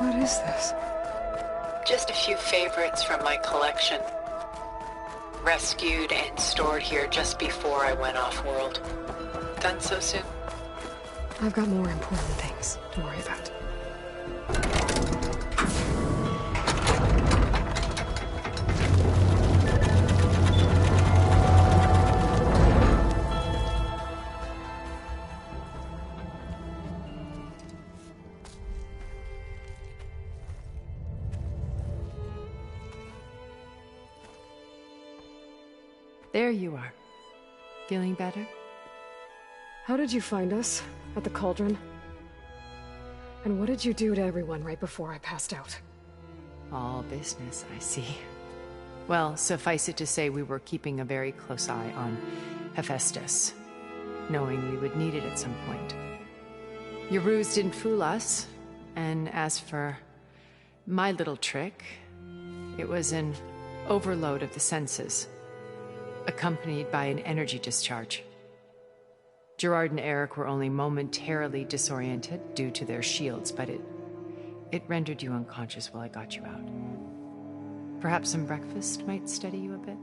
What is this? Just a few favorites from my collection. Rescued and stored here just before I went off-world. Done so soon? I've got more important things to worry about. There you are. Feeling better? How did you find us? At the cauldron? And what did you do to everyone right before I passed out? All business, I see. Well, suffice it to say we were keeping a very close eye on Hephaestus, knowing we would need it at some point. Your ruse didn't fool us, and as for my little trick, it was an overload of the senses, accompanied by an energy discharge. Gerard and Eric were only momentarily disoriented due to their shields, but it rendered you unconscious while I got you out. Perhaps some breakfast might steady you a bit?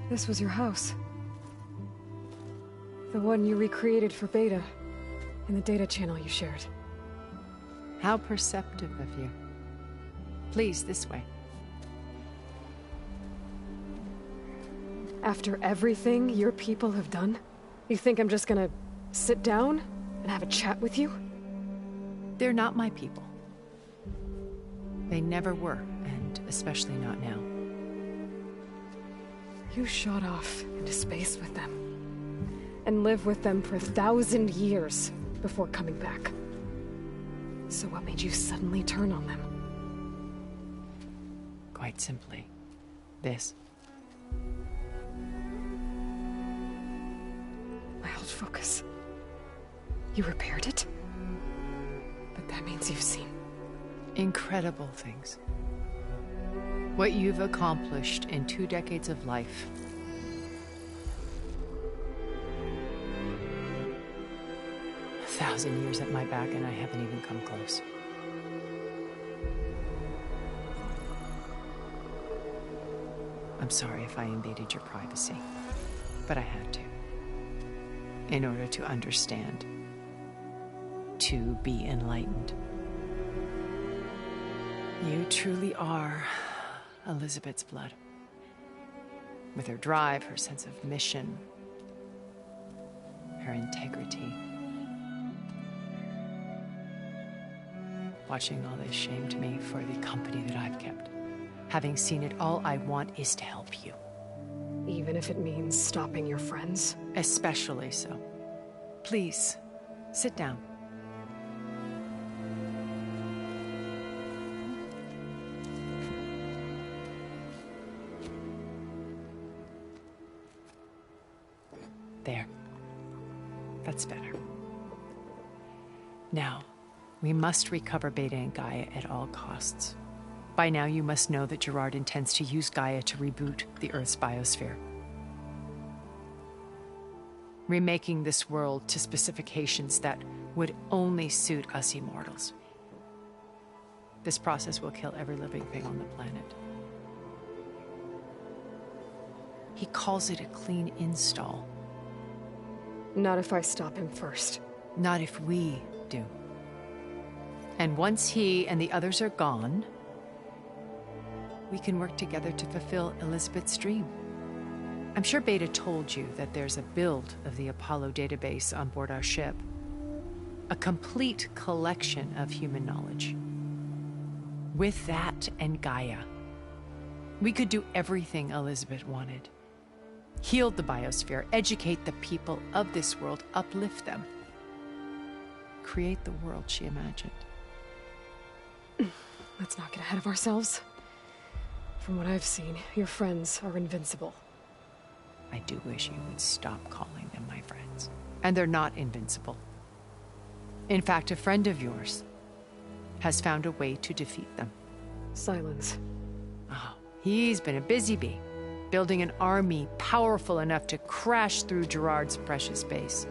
This was your house. The one you recreated for Beta, in the data channel you shared. How perceptive of you. Please, this way. After everything your people have done, you think I'm just gonna sit down and have a chat with you? They're not my people. They never were, and especially not now. You shot off into space with them, and lived with them for 1,000 years before coming back. So what made you suddenly turn on them? Quite simply, this. My old focus. You repaired it? But that means you've seen incredible things. What you've accomplished in 2 decades of life. A 1,000 years at my back, and I haven't even come close. I'm sorry if I invaded your privacy, but I had to. In order to understand. To be enlightened. You truly are Elizabeth's blood. With her drive, her sense of mission, her integrity. Watching all this shamed me for the company that I've kept. Having seen it, all I want is to help you. Even if it means stopping your friends? Especially so. Please, sit down. There. That's better. Now, we must recover Beta and Gaia at all costs. By now, you must know that Gerard intends to use Gaia to reboot the Earth's biosphere. Remaking this world to specifications that would only suit us immortals. This process will kill every living thing on the planet. He calls it a clean install. Not if I stop him first. Not if we do. And once he and the others are gone, we can work together to fulfill Elizabeth's dream. I'm sure Beta told you that there's a build of the Apollo database on board our ship. A complete collection of human knowledge. With that and Gaia, we could do everything Elizabeth wanted. Heal the biosphere, educate the people of this world, uplift them. Create the world she imagined. Let's not get ahead of ourselves. From what I've seen, your friends are invincible. I do wish you would stop calling them my friends. And they're not invincible. In fact, a friend of yours has found a way to defeat them. Silence. Oh, he's been a busy bee, building an army powerful enough to crash through Gerard's precious base.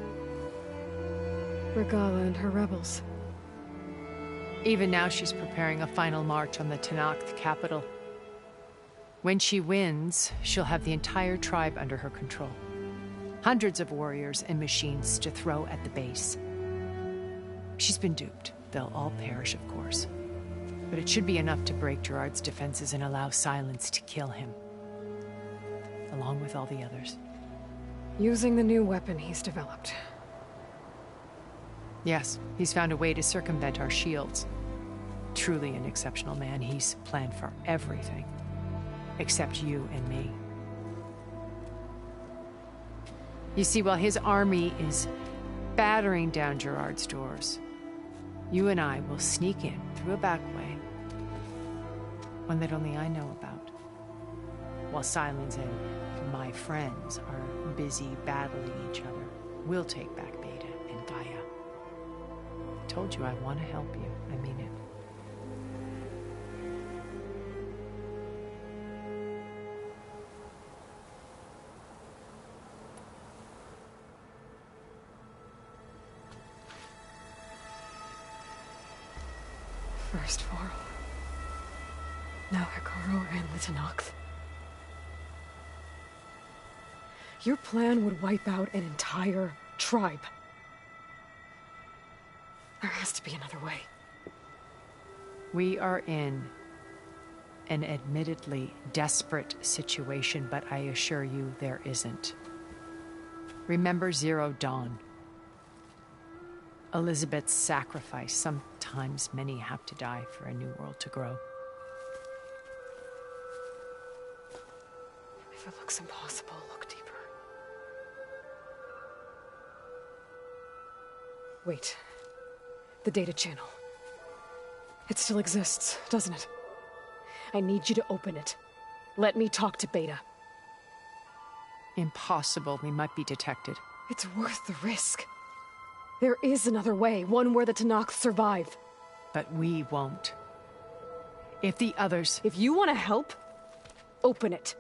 Regala and her rebels. Even now she's preparing a final march on the Tenakth capital. When she wins, she'll have the entire tribe under her control. Hundreds of warriors and machines to throw at the base. She's been duped. They'll all perish, of course. But it should be enough to break Gerard's defenses and allow Silence to kill him. Along with all the others. Using the new weapon he's developed. Yes, he's found a way to circumvent our shields. Truly an exceptional man. He's planned for everything. Except you and me. You see, while his army is battering down Gerard's doors, you and I will sneak in through a back way. One that only I know about. While Silence and my friends are busy battling each other, we'll take back Beta and Gaia. I told you I want to help you. I mean it. First Varl. Now Hekarro and the Tenakth. Your plan would wipe out an entire tribe. There has to be another way. We are in an admittedly desperate situation, but I assure you there isn't. Remember Zero Dawn. Elizabeth's sacrifice. Sometimes many have to die for a new world to grow. If it looks impossible, look deeper. Wait. The data channel. It still exists, doesn't it? I need you to open it. Let me talk to Beta. Impossible. We might be detected. It's worth the risk. There is another way, one where the Tenakth survive. But we won't. If the others... If you want to help, open it.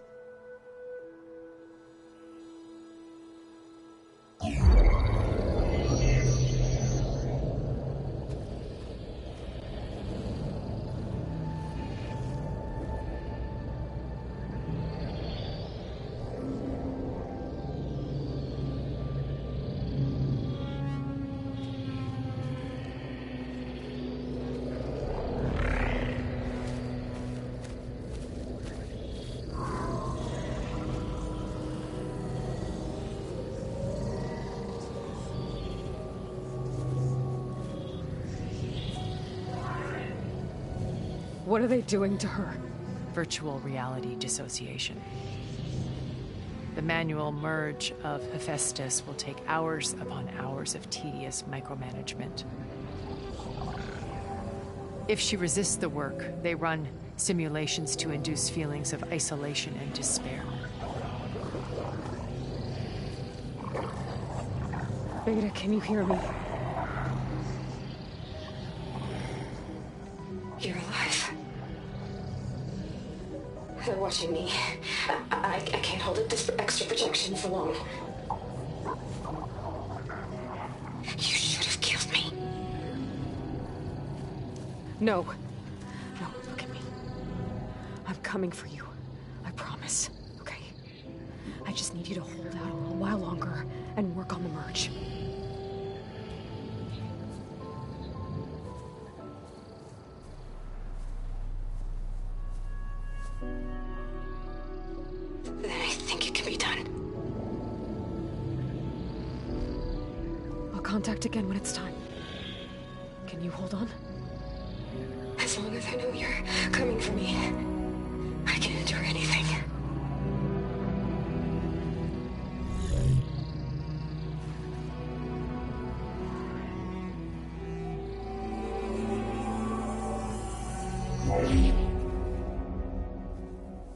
What are they doing to her? Virtual reality dissociation. The manual merge of Hephaestus will take hours upon hours of tedious micromanagement. If she resists the work, they run simulations to induce feelings of isolation and despair. Beta, can you hear me? You're alive. They're watching me. I can't hold up this extra projection for long. You should have killed me. No. No, look at me. I'm coming for you. I promise. Okay? I just need you to hold out a little while longer and work on the merge. Then I think it can be done. I'll contact again when it's time. Can you hold on? As long as I know you're coming for me, I can endure anything.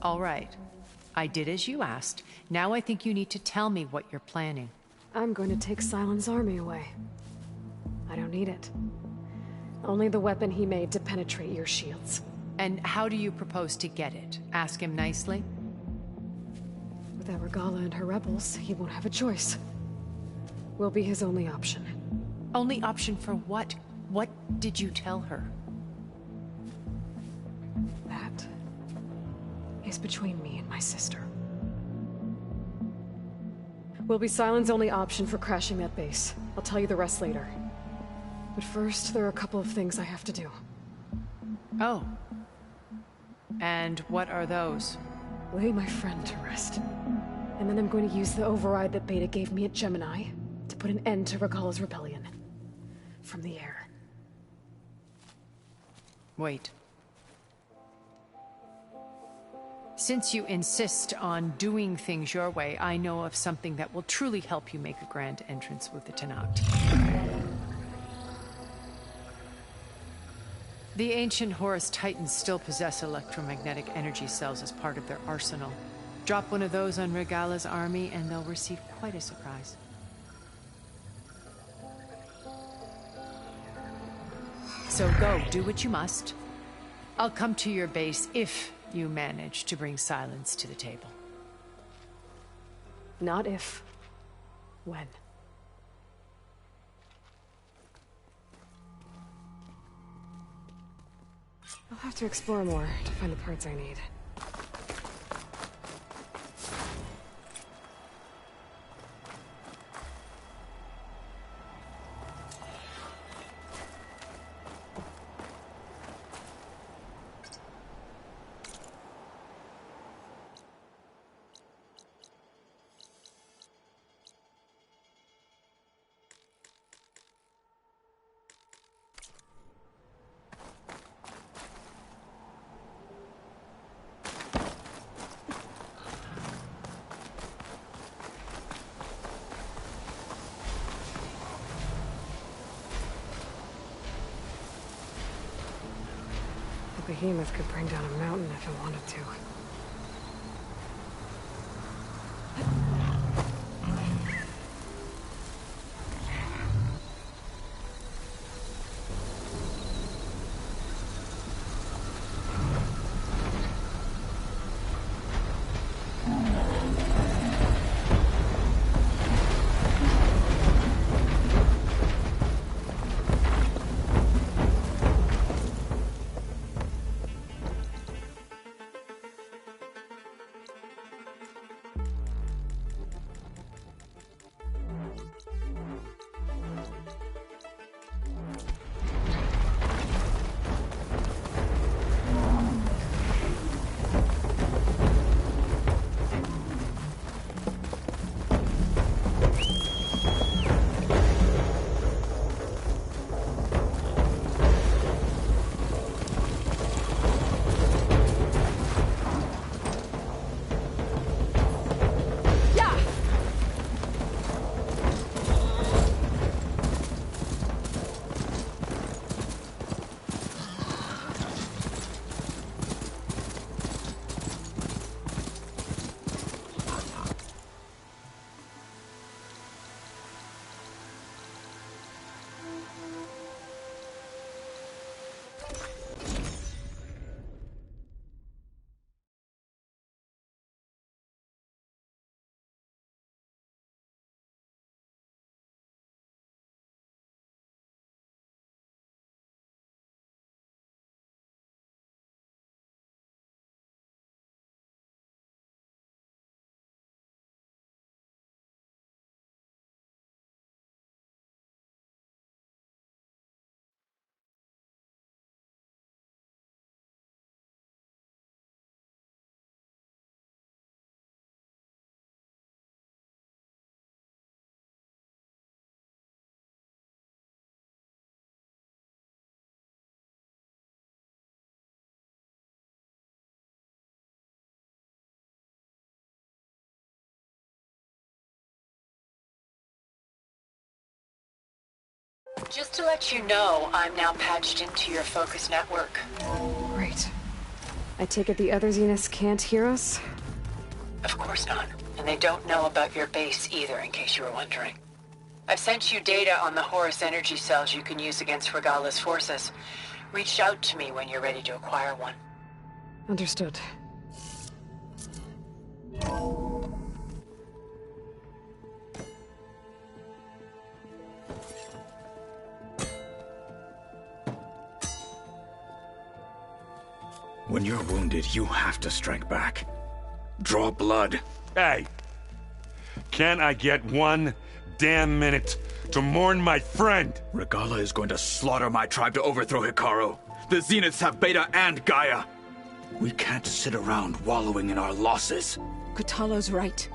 All right. I did as you asked. Now I think you need to tell me what you're planning. I'm going to take Silent's army away. I don't need it. Only the weapon he made to penetrate your shields. And how do you propose to get it? Ask him nicely? Without Regala and her rebels, he won't have a choice. We'll be his only option. Only option for what? What did you tell her? That is between me and my sister. Will be Sylens' only option for crashing that base. I'll tell you the rest later. But first, there are a couple of things I have to do. Oh. And what are those? Lay my friend to rest. And then I'm going to use the override that Beta gave me at Gemini to put an end to Regala's rebellion. From the air. Wait. Since you insist on doing things your way, I know of something that will truly help you make a grand entrance with the Tenakth. The ancient Horus Titans still possess electromagnetic energy cells as part of their arsenal. Drop one of those on Regala's army and they'll receive quite a surprise. So go, do what you must. I'll come to your base if you manage to bring Sylens to the table. Not if. When. I'll have to explore more to find the parts I need. The behemoth could bring down a mountain if it wanted to. Just to let you know, I'm now patched into your focus network. Great. I take it the other Zeniths can't hear us? Of course not. And they don't know about your base either, in case you were wondering. I've sent you data on the Horus energy cells you can use against Regala's forces. Reach out to me when you're ready to acquire one. Understood. When you're wounded, you have to strike back. Draw blood. Hey! Can't I get one damn minute to mourn my friend? Regala is going to slaughter my tribe to overthrow Hikaru. The Zeniths have Beta and Gaia. We can't sit around wallowing in our losses. Kotallo's right.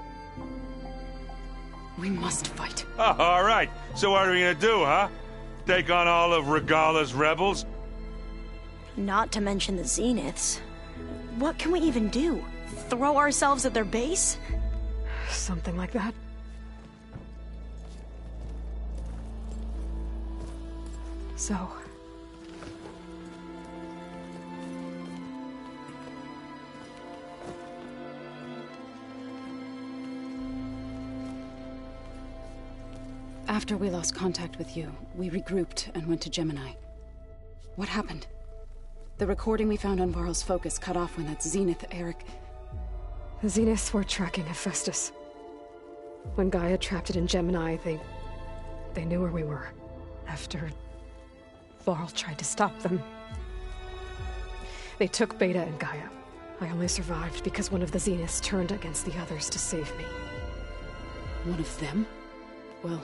We must fight. Oh, all right. So what are we gonna do, huh? Take on all of Regala's rebels? Not to mention the Zeniths. What can we even do? Throw ourselves at their base? Something like that. So... After we lost contact with you, we regrouped and went to Gemini. What happened? The recording we found on Varl's focus cut off when that Zenith, Eric... The Zeniths were tracking Hephaestus. When Gaia trapped it in Gemini, they knew where we were. After Varl tried to stop them. They took Beta and Gaia. I only survived because one of the Zeniths turned against the others to save me. One of them? Well...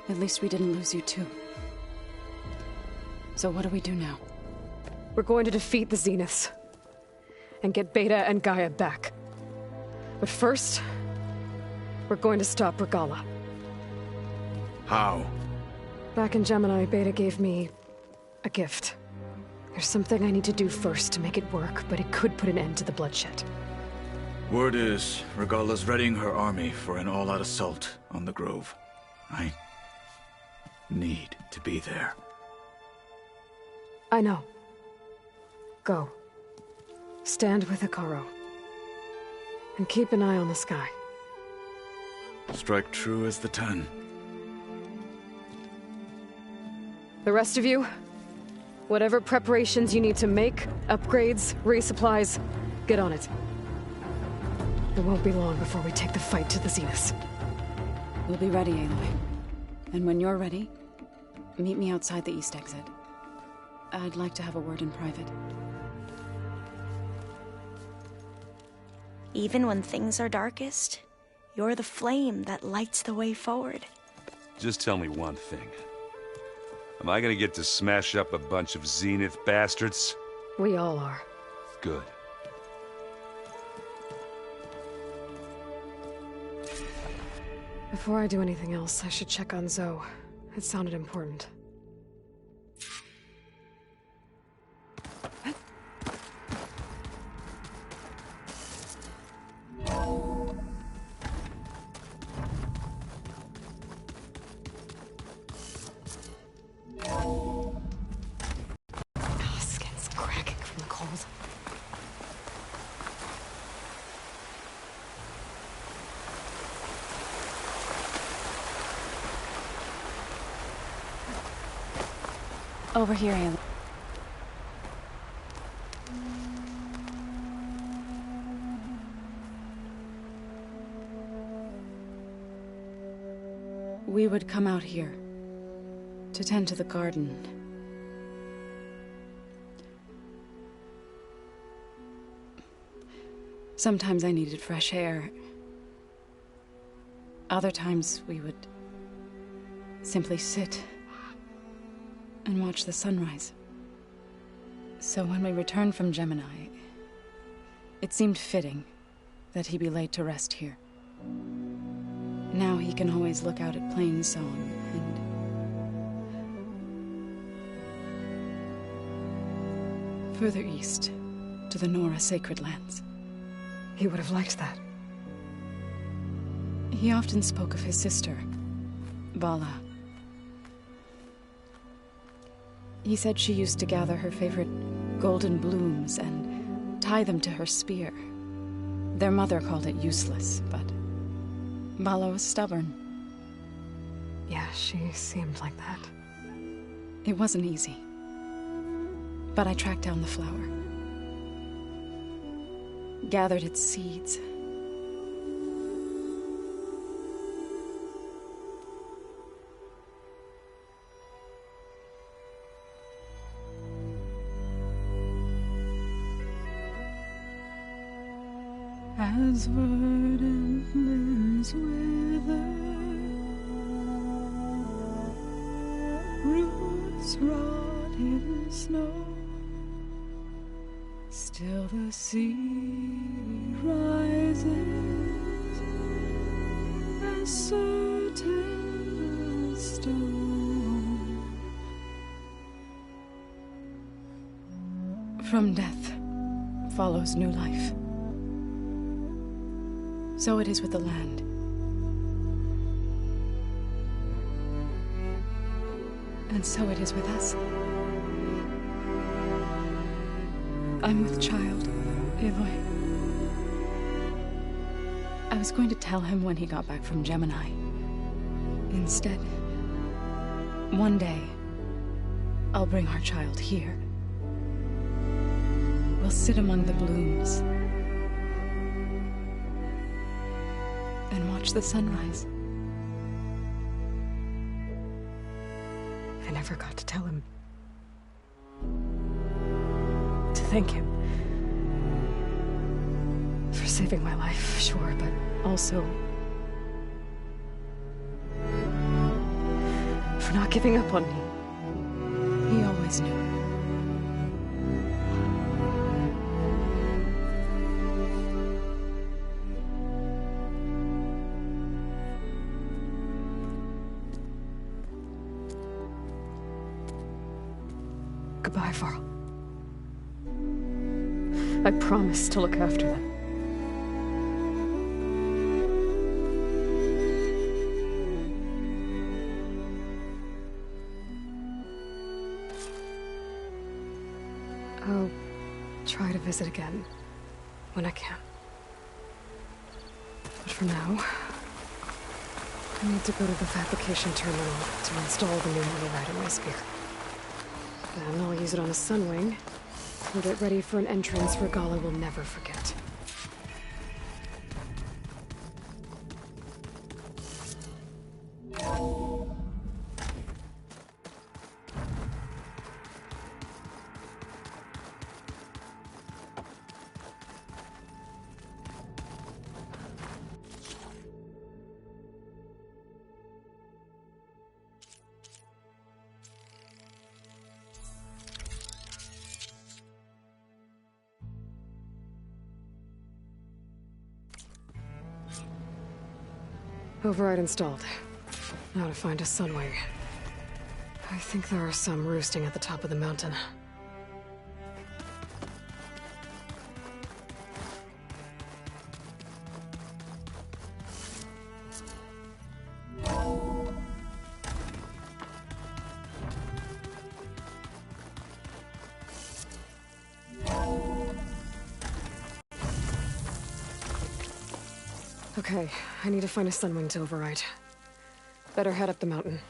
at least we didn't lose you too. So what do we do now? We're going to defeat the Zeniths. And get Beta and Gaia back. But first... we're going to stop Regala. How? Back in Gemini, Beta gave me... a gift. There's something I need to do first to make it work, but it could put an end to the bloodshed. Word is, Regala's readying her army for an all-out assault on the Grove. I need to be there. I know. Go. Stand with Hikaru. And keep an eye on the sky. Strike true as the 10. The rest of you, whatever preparations you need to make, upgrades, resupplies, get on it. It won't be long before we take the fight to the Zeniths. We'll be ready, Aloy. And when you're ready, meet me outside the east exit. I'd like to have a word in private. Even when things are darkest, you're the flame that lights the way forward. Just tell me one thing. Am I gonna get to smash up a bunch of Zenith bastards? We all are. Good. Before I do anything else, I should check on Zoe. It sounded important. Skin's cracking from the cold. Over here, Aloy. We would come out here to tend to the garden. Sometimes I needed fresh air. Other times we would simply sit and watch the sunrise. So when we returned from Gemini, it seemed fitting that he be laid to rest here. Now he can always look out at Plainsong and further east to the Nora Sacred Lands. He would have liked that. He often spoke of his sister, Vala. He said she used to gather her favorite golden blooms and tie them to her spear. Their mother called it useless, but Vala was stubborn. Yeah, she seemed like that. It wasn't easy. But I tracked down the flower. Gathered its seeds. As verdant limbs wither, roots rot in snow, still the sea rises, as certain as stone. From death follows new life. So it is with the land. And so it is with us. I'm with child, Avoy. I was going to tell him when he got back from Gemini. Instead, one day, I'll bring our child here. We'll sit among the blooms and watch the sunrise. I never got to tell him. To thank him. For saving my life, sure, but also for not giving up on me. He always knew. Goodbye, Varl. I promise to look after them. I'll try to visit again when I can. But for now, I need to go to the fabrication terminal to install the new Horaid in my spear. Then I'll use it on a sunwing and get ready for an entrance Regalla will never forget. Override installed. Now to find a sunwing. I think there are some roosting at the top of the mountain. Okay, I need to find a sunwing to override. Better head up the mountain.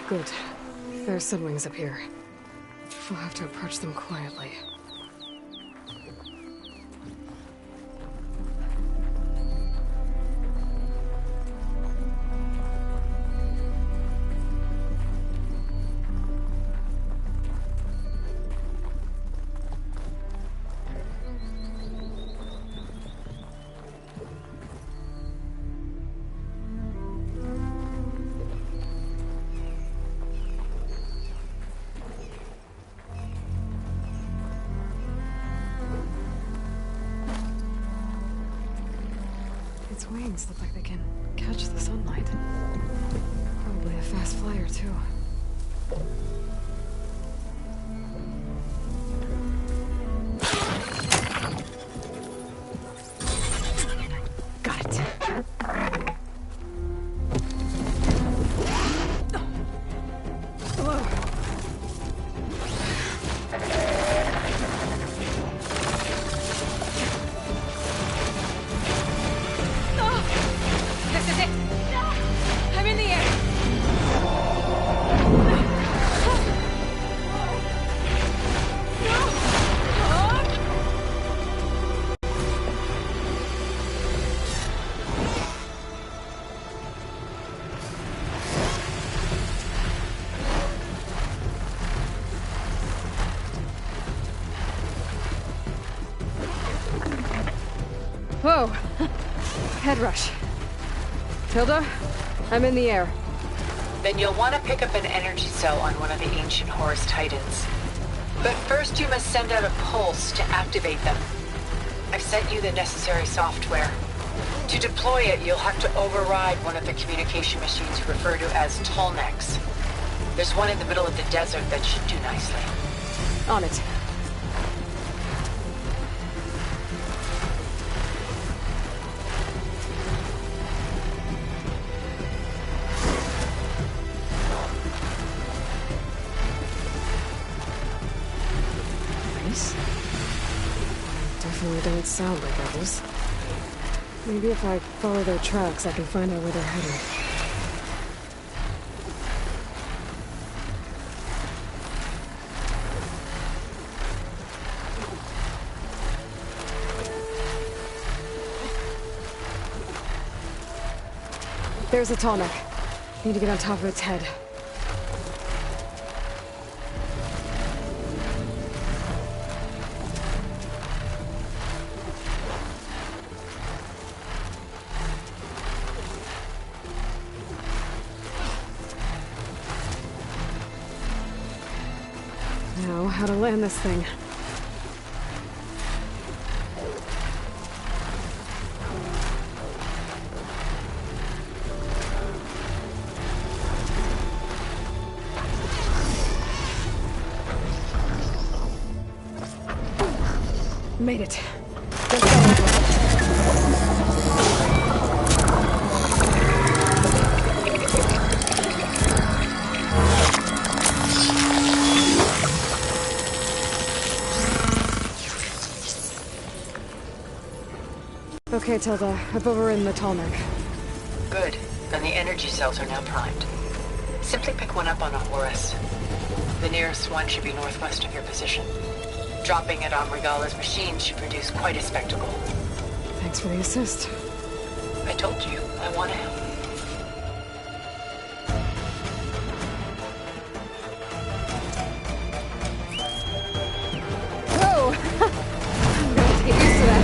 Good. There are sunwings up here. We'll have to approach them quietly. Its wings look like they can catch the sunlight. Probably a fast flyer, too. Got it. This is it! I'm in the air! Whoa! Head rush. Hilda, I'm in the air. Then you'll want to pick up an energy cell on one of the ancient Horus Titans. But first you must send out a pulse to activate them. I've sent you the necessary software. To deploy it, you'll have to override one of the communication machines you refer to as Tolnecs. There's one in the middle of the desert that should do nicely. On it. Nice. Definitely don't sound like others. Maybe if I follow their tracks, I can find out where they're headed. There's a Tolnec. Need to get on top of its head. Now, how to land this thing. Made it. Just got it. Okay, Tilda. I've overridden the Tolnec. Good. Then the energy cells are now primed. Simply pick one up on a Horus. The nearest one should be northwest of your position. Dropping it on Regala's machine should produce quite a spectacle. Thanks for the assist. I told you, I want to help. Whoa! I'm going to get used to that.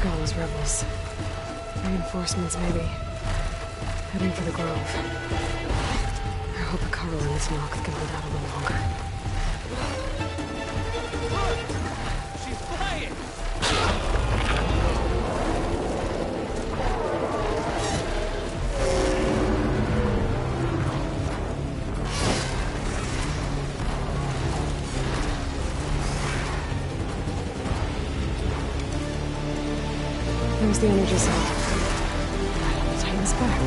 Regala's rebels. Reinforcements, maybe. Heading for the Grove. I hope Carl and this knock can hold out a little longer. She's flying! There's the energy cell. Titan's back.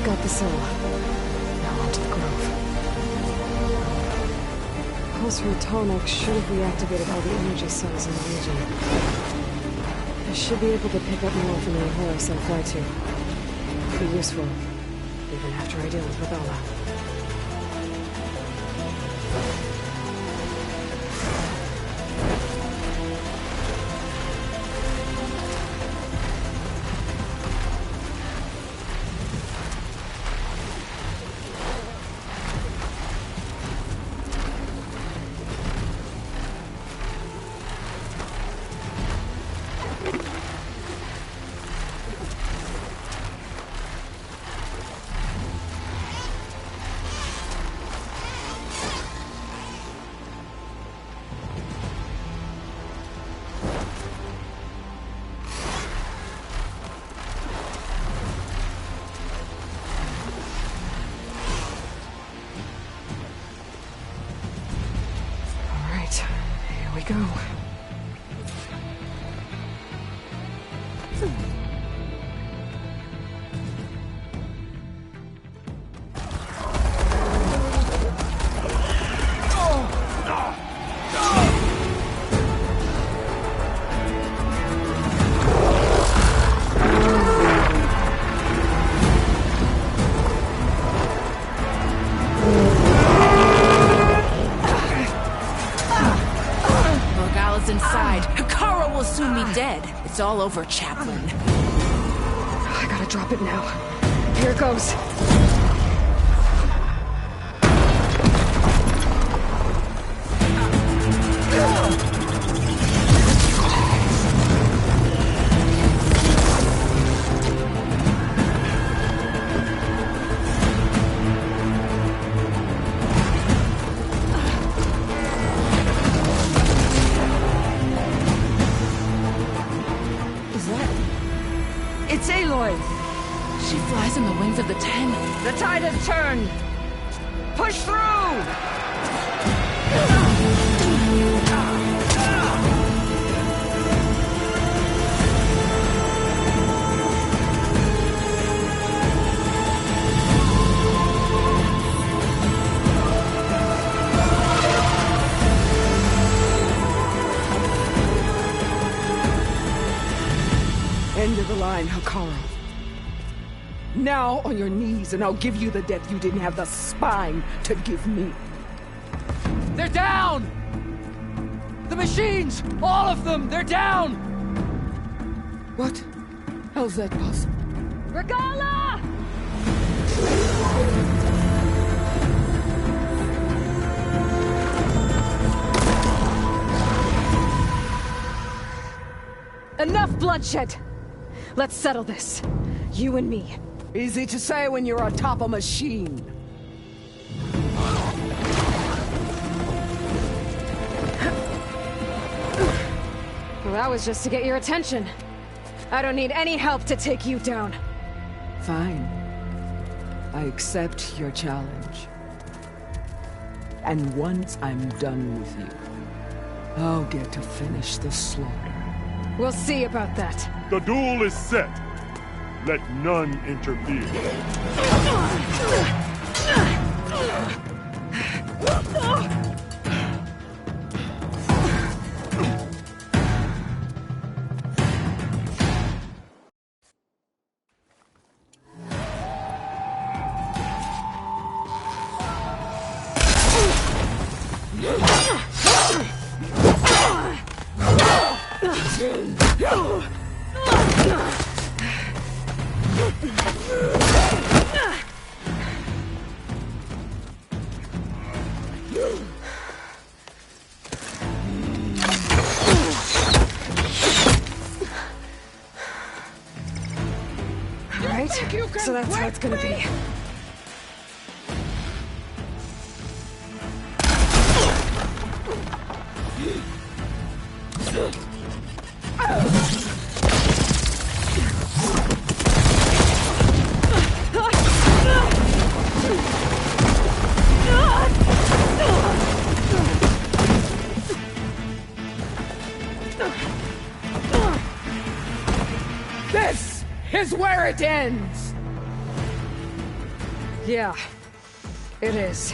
Got the cell. Now onto the Grove. Pulse from Tolnec should have reactivated all the energy cells in the region. I should be able to pick up more from any Horus I fly to. Be useful, even after I deal with Regala. Here we go. It's all over, Chaplain. I gotta drop it now. Here it goes. She flies in the wings of the Ten. The tide has turned! Push through! End of the line, Hikaru. Now on your knees, and I'll give you the death you didn't have the spine to give me. They're down! The machines! All of them! They're down! What? How's that possible? Regala! Enough bloodshed! Let's settle this. You and me. Easy to say when you're atop a machine. Well, that was just to get your attention. I don't need any help to take you down. Fine. I accept your challenge. And once I'm done with you, I'll get to finish the slaughter. We'll see about that. The duel is set. Let none interfere. So that's how it's gonna be. This is where it ends! Yeah, it is.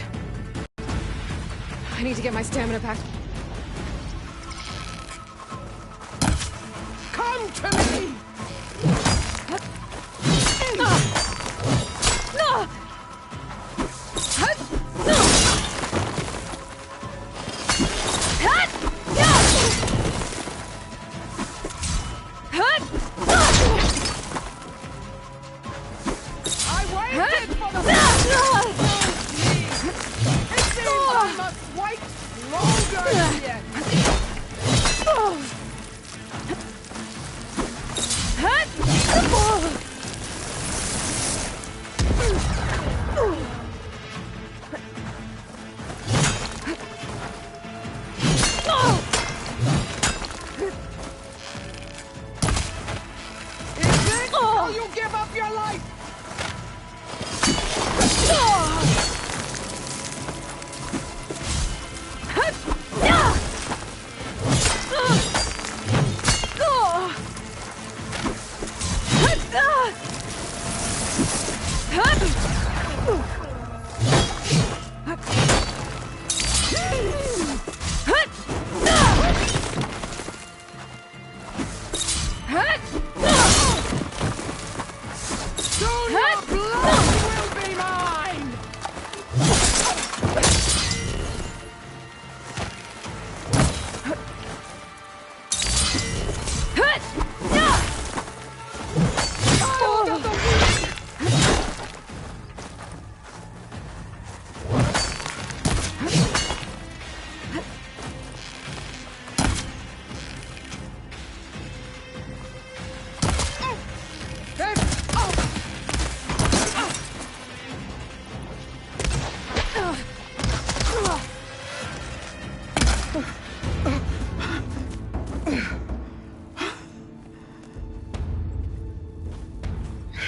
I need to get my stamina back. Come to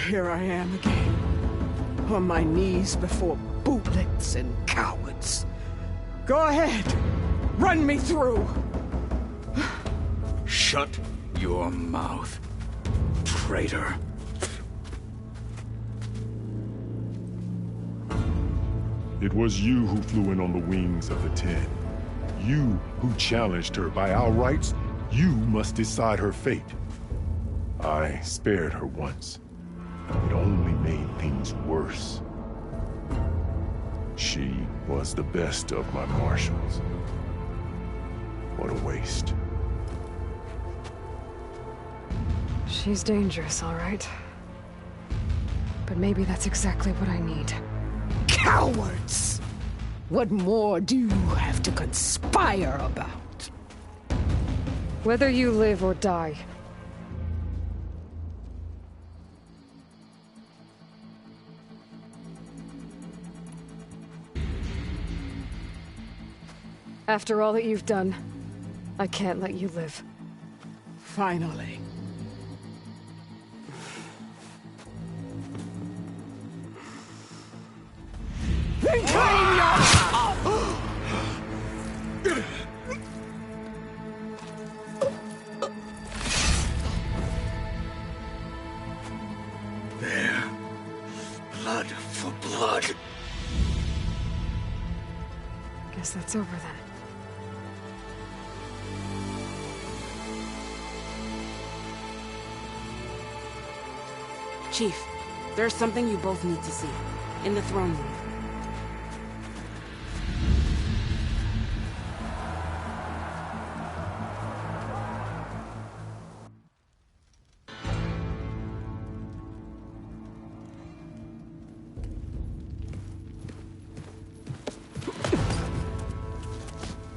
Here I am again, on my knees before bootlets and cowards. Go ahead, run me through. Shut your mouth, traitor. It was you who flew in on the wings of the 10. You who challenged her by our rights. You must decide her fate. I spared her once. It only made things worse. She was the best of my marshals. What a waste. She's dangerous, all right. But maybe that's exactly what I need. Cowards! What more do you have to conspire about? Whether you live or die. After all that you've done, I can't let you live. Finally. Then claim your... There. Blood for blood. Guess that's over then. Chief, there's something you both need to see. In the throne room.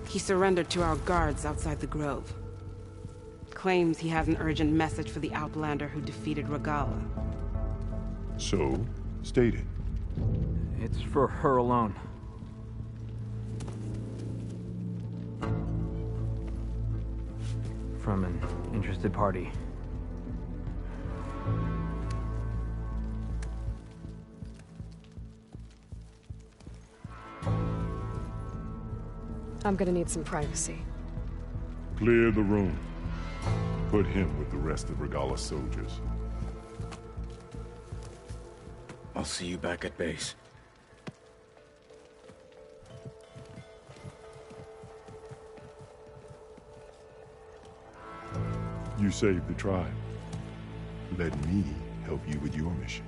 He surrendered to our guards outside the grove. Claims he has an urgent message for the Outlander who defeated Regala. So, state it. It's for her alone. From an interested party. I'm gonna need some privacy. Clear the room. Put him with the rest of Regala's soldiers. I'll see you back at base. You saved the tribe. Let me help you with your mission.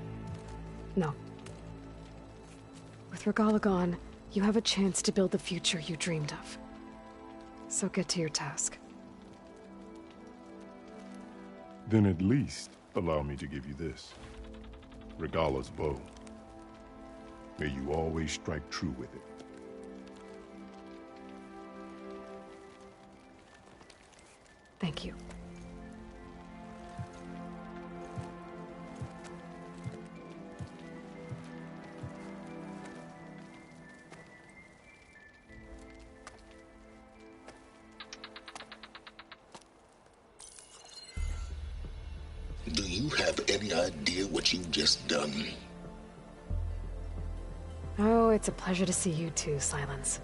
No. With Regala gone, you have a chance to build the future you dreamed of. So get to your task. Then at least allow me to give you this. Regala's bow. May you always strike true with it. Thank you. Do you have any idea what you've just done? Oh, it's a pleasure to see you too, Silence.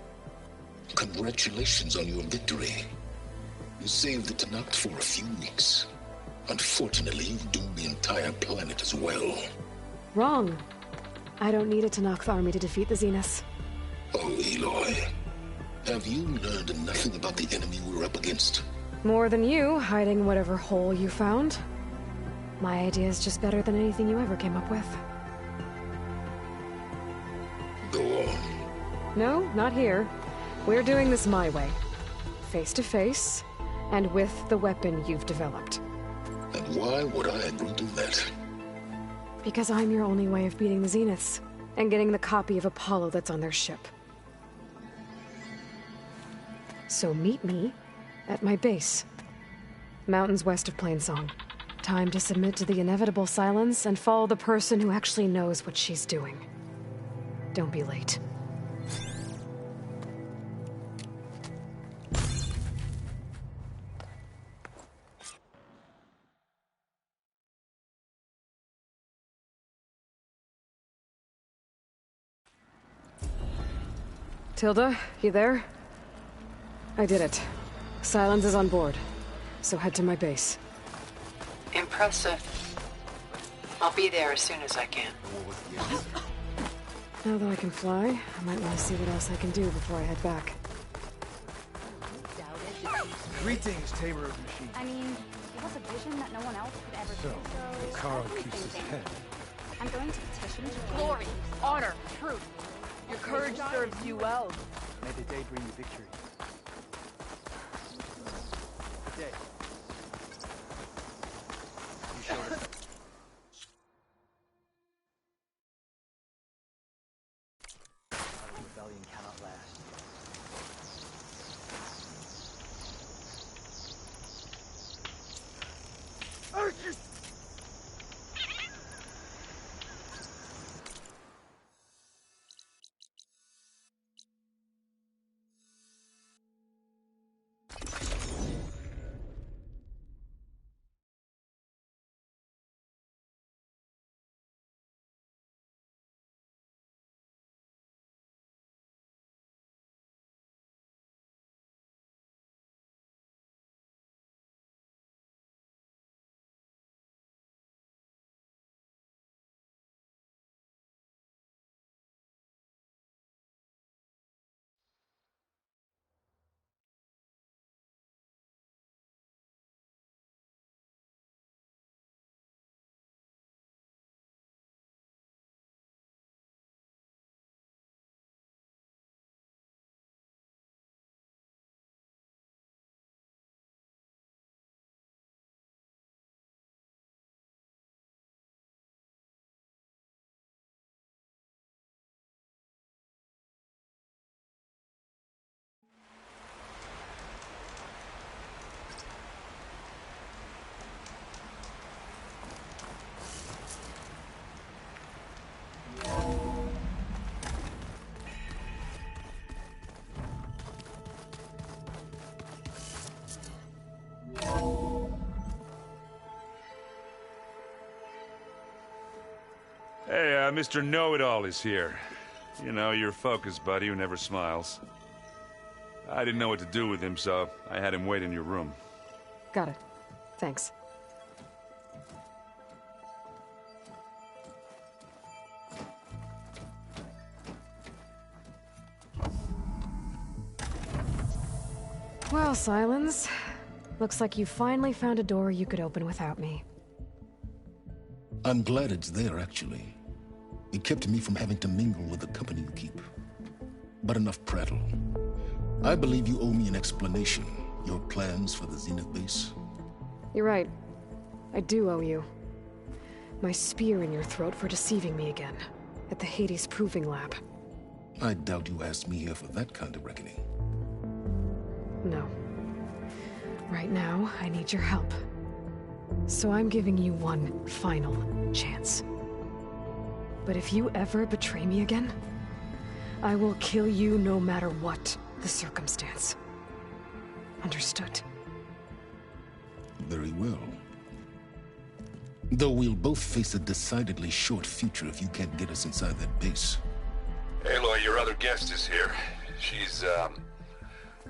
Congratulations on your victory. You saved the Tenakth for a few weeks. Unfortunately, you've doomed the entire planet as well. Wrong. I don't need a Tenakth army to defeat the Zeniths. Oh, Aloy. Have you learned nothing about the enemy we're up against? More than you, hiding whatever hole you found. My idea is just better than anything you ever came up with. Go on. No, not here. We're doing this my way. Face to face, and with the weapon you've developed. And why would I agree to that? Because I'm your only way of beating the Zeniths, and getting the copy of Apollo that's on their ship. So meet me at my base. Mountains west of Plainsong. Time to submit to the inevitable silence and follow the person who actually knows what she's doing. Don't be late. Tilda, you there? I did it. Silence is on board, so head to my base. Impressive. I'll be there as soon as I can. Now that I can fly, I might want to see what else I can do before I head back. Greetings, tamer of machines. I mean, you have a vision that no one else could ever do. So Carl keeps his head. I'm going to petition to Glory, honor, truth. Your courage serves you well. May the day bring you victory. The day. You showed us. Our rebellion cannot last. Hey, Mr. Know-It-All is here. You know, your focus buddy who never smiles. I didn't know what to do with him, so I had him wait in your room. Got it. Thanks. Well, Silence. Looks like you finally found a door you could open without me. I'm glad it's there, actually. It kept me from having to mingle with the company you keep. But enough prattle. I believe you owe me an explanation. Your plans for the Zenith base? You're right. I do owe you. My spear in your throat for deceiving me again. At the Hades Proving Lab. I doubt you asked me here for that kind of reckoning. No. Right now, I need your help. So I'm giving you one final chance. But if you ever betray me again, I will kill you no matter what the circumstance. Understood? Very well. Though we'll both face a decidedly short future if you can't get us inside that base. Aloy, your other guest is here. She's,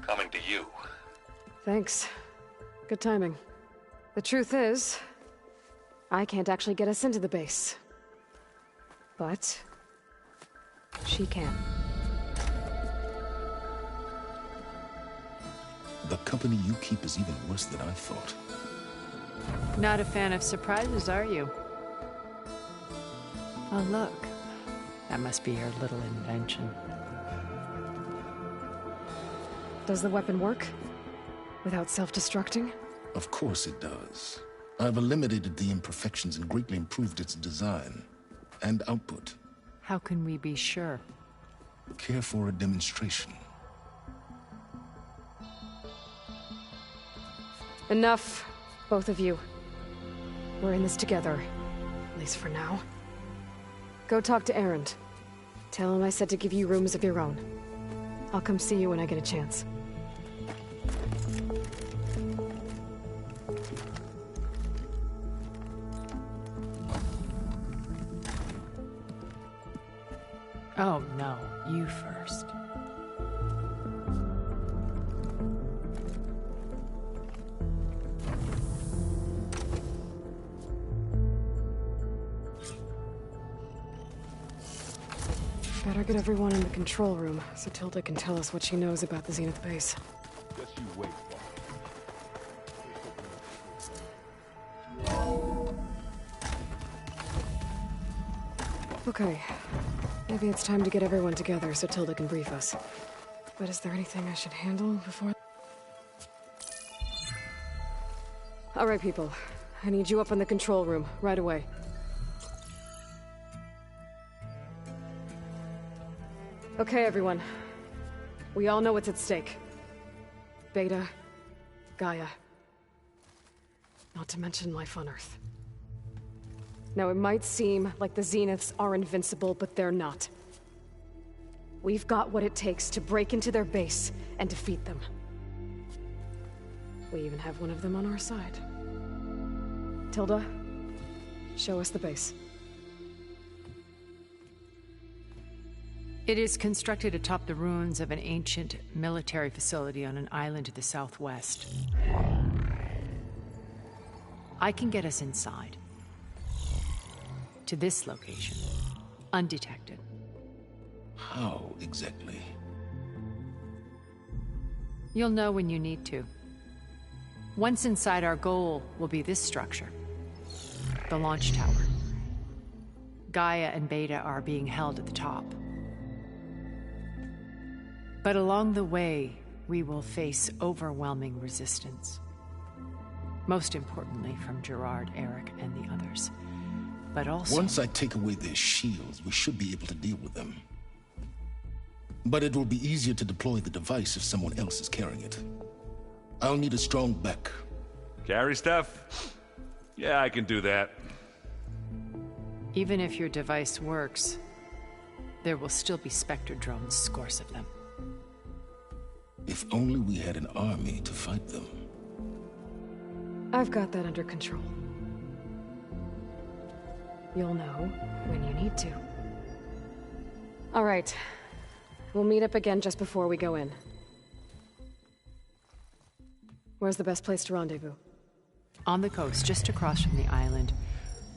coming to you. Thanks. Good timing. The truth is, I can't actually get us into the base. But she can. The company you keep is even worse than I thought. Not a fan of surprises, are you? Oh, look. That must be your little invention. Does the weapon work? Without self-destructing? Of course it does. I've eliminated the imperfections and greatly improved its design and output. How can we be sure? Care for a demonstration? Enough, both of you. We're in this together, at least for now. Go talk to Erend. Tell him I said to give you rooms of your own. I'll come see you when I get a chance. Oh, no. You first. Better get everyone in the control room so Tilda can tell us what she knows about the Zenith base. Just you wait, Okay. Maybe it's time to get everyone together so Tilda can brief us. But is there anything I should handle before... Alright, people. I need you up in the control room, right away. Okay, everyone. We all know what's at stake. Beta, Gaia. Not to mention life on Earth. Now, it might seem like the Zeniths are invincible, but they're not. We've got what it takes to break into their base and defeat them. We even have one of them on our side. Tilda, show us the base. It is constructed atop the ruins of an ancient military facility on an island to the southwest. I can get us inside. To this location, undetected. How exactly? You'll know when you need to. Once inside, our goal will be this structure. The launch tower. Gaia and Beta are being held at the top. But along the way, we will face overwhelming resistance. Most importantly from Gerard, Eric, and the others. But also... Once I take away their shields, we should be able to deal with them. But it will be easier to deploy the device if someone else is carrying it. I'll need a strong back. Carry stuff? Yeah, I can do that. Even if your device works, there will still be Spectre drones, scores of them. If only we had an army to fight them. I've got that under control. You'll know when you need to. All right. We'll meet up again just before we go in. Where's the best place to rendezvous? On the coast, just across from the island.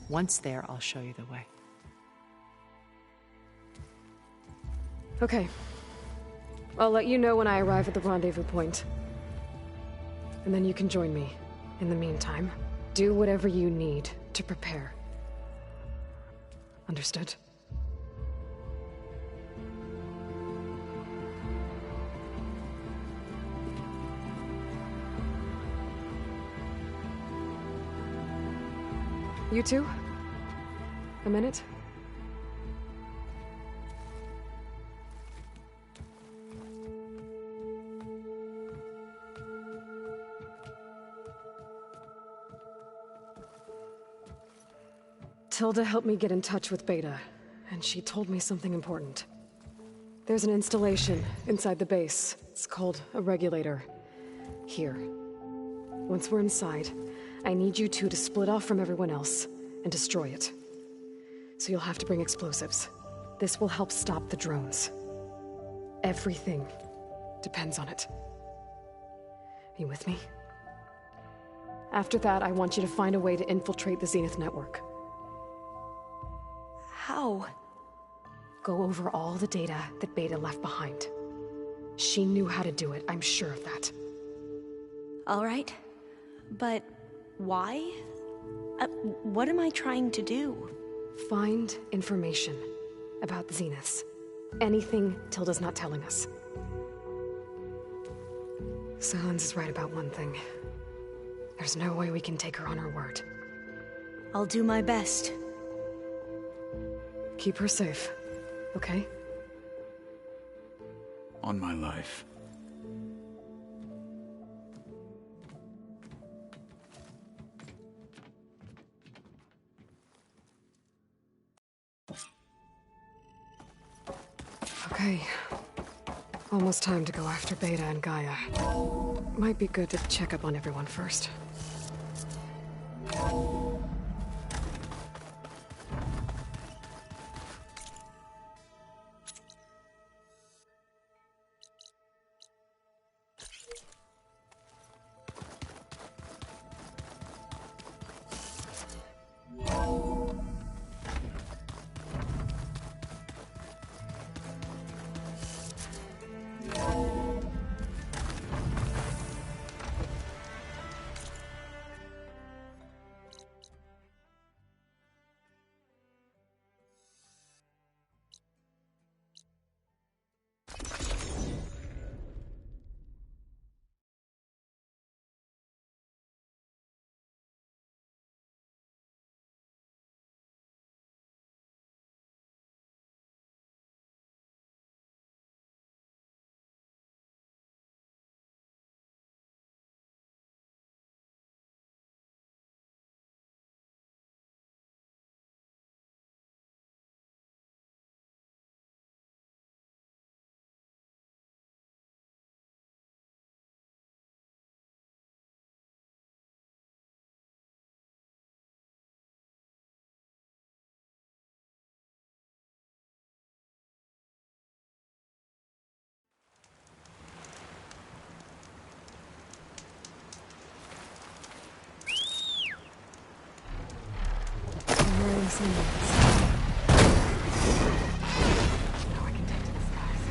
Once there, I'll show you the way. Okay. I'll let you know when I arrive at the rendezvous point. And then you can join me. In the meantime, do whatever you need to prepare. Understood? You two? A minute? Tilda helped me get in touch with Beta, and she told me something important. There's an installation inside the base. It's called a regulator. Here. Once we're inside, I need you two to split off from everyone else and destroy it. So you'll have to bring explosives. This will help stop the drones. Everything depends on it. Are you with me? After that, I want you to find a way to infiltrate the Zenith network. How? Go over all the data that Beta left behind. She knew how to do it, I'm sure of that. All right. But why? What am I trying to do? Find information about the Zeniths. Anything Tilda's not telling us. Silence is right about one thing. There's no way we can take her on her word. I'll do my best. Keep her safe, okay? On my life. Okay. Almost time to go after Beta and Gaia. Might be good to check up on everyone first. sunrise. Now I can take to the skies.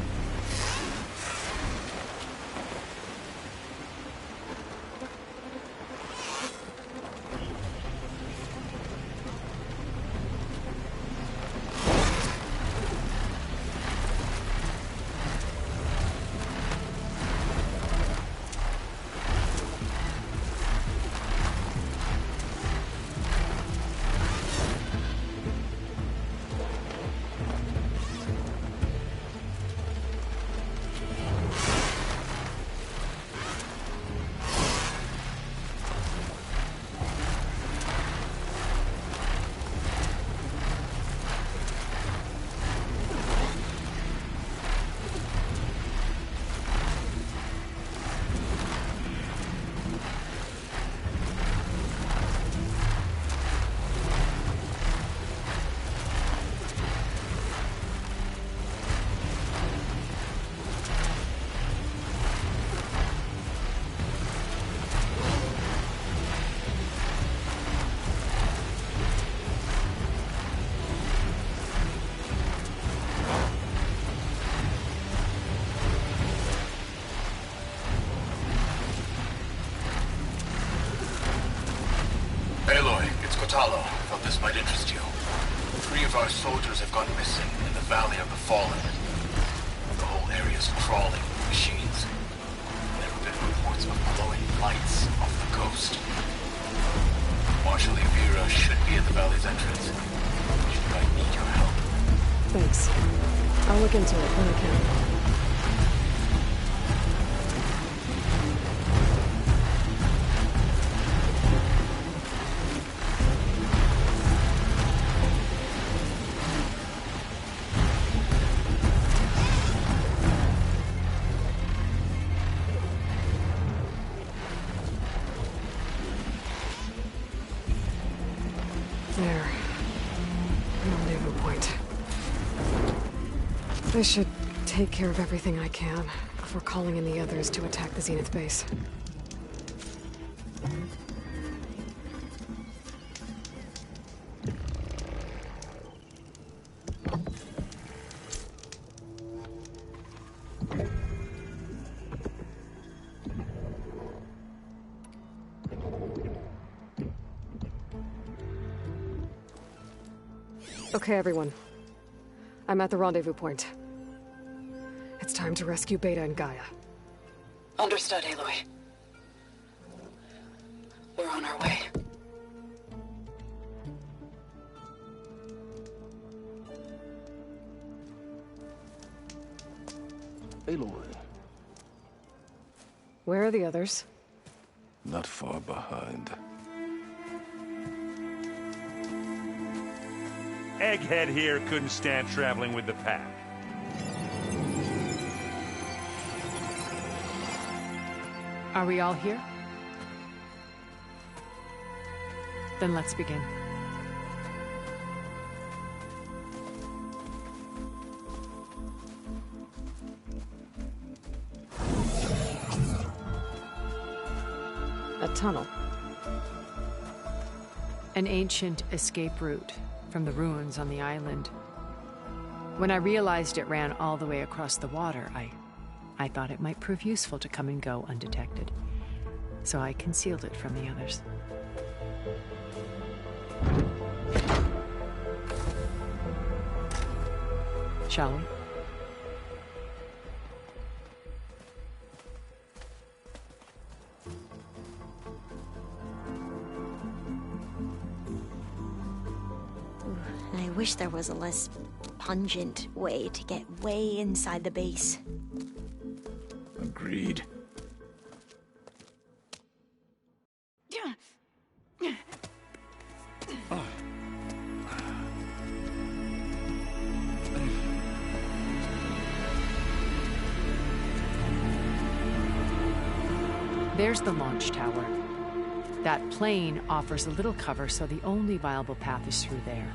Thought this might interest you. 3 of our soldiers have gone missing in the Valley of the Fallen. The whole area's crawling with machines. There have been reports of glowing lights off the coast. Marshal Evira should be at the valley's entrance. She might need your help. Thanks. I'll look into it when I can. There. Rendezvous point. I should take care of everything I can before calling in the others to attack the Zenith base. Okay, everyone. I'm at the rendezvous point. It's time to rescue Beta and Gaia. Understood, Aloy. We're on our way. Aloy. Where are the others? Not far behind. Egghead here couldn't stand traveling with the pack. Are we all here? Then let's begin. A tunnel. An ancient escape route from the ruins on the island. When I realized it ran all the way across the water, I thought it might prove useful to come and go undetected. So I concealed it from the others. Shall we? I wish there was a less pungent way to get way inside the base. Agreed. There's the launch tower. That plane offers a little cover, so the only viable path is through there.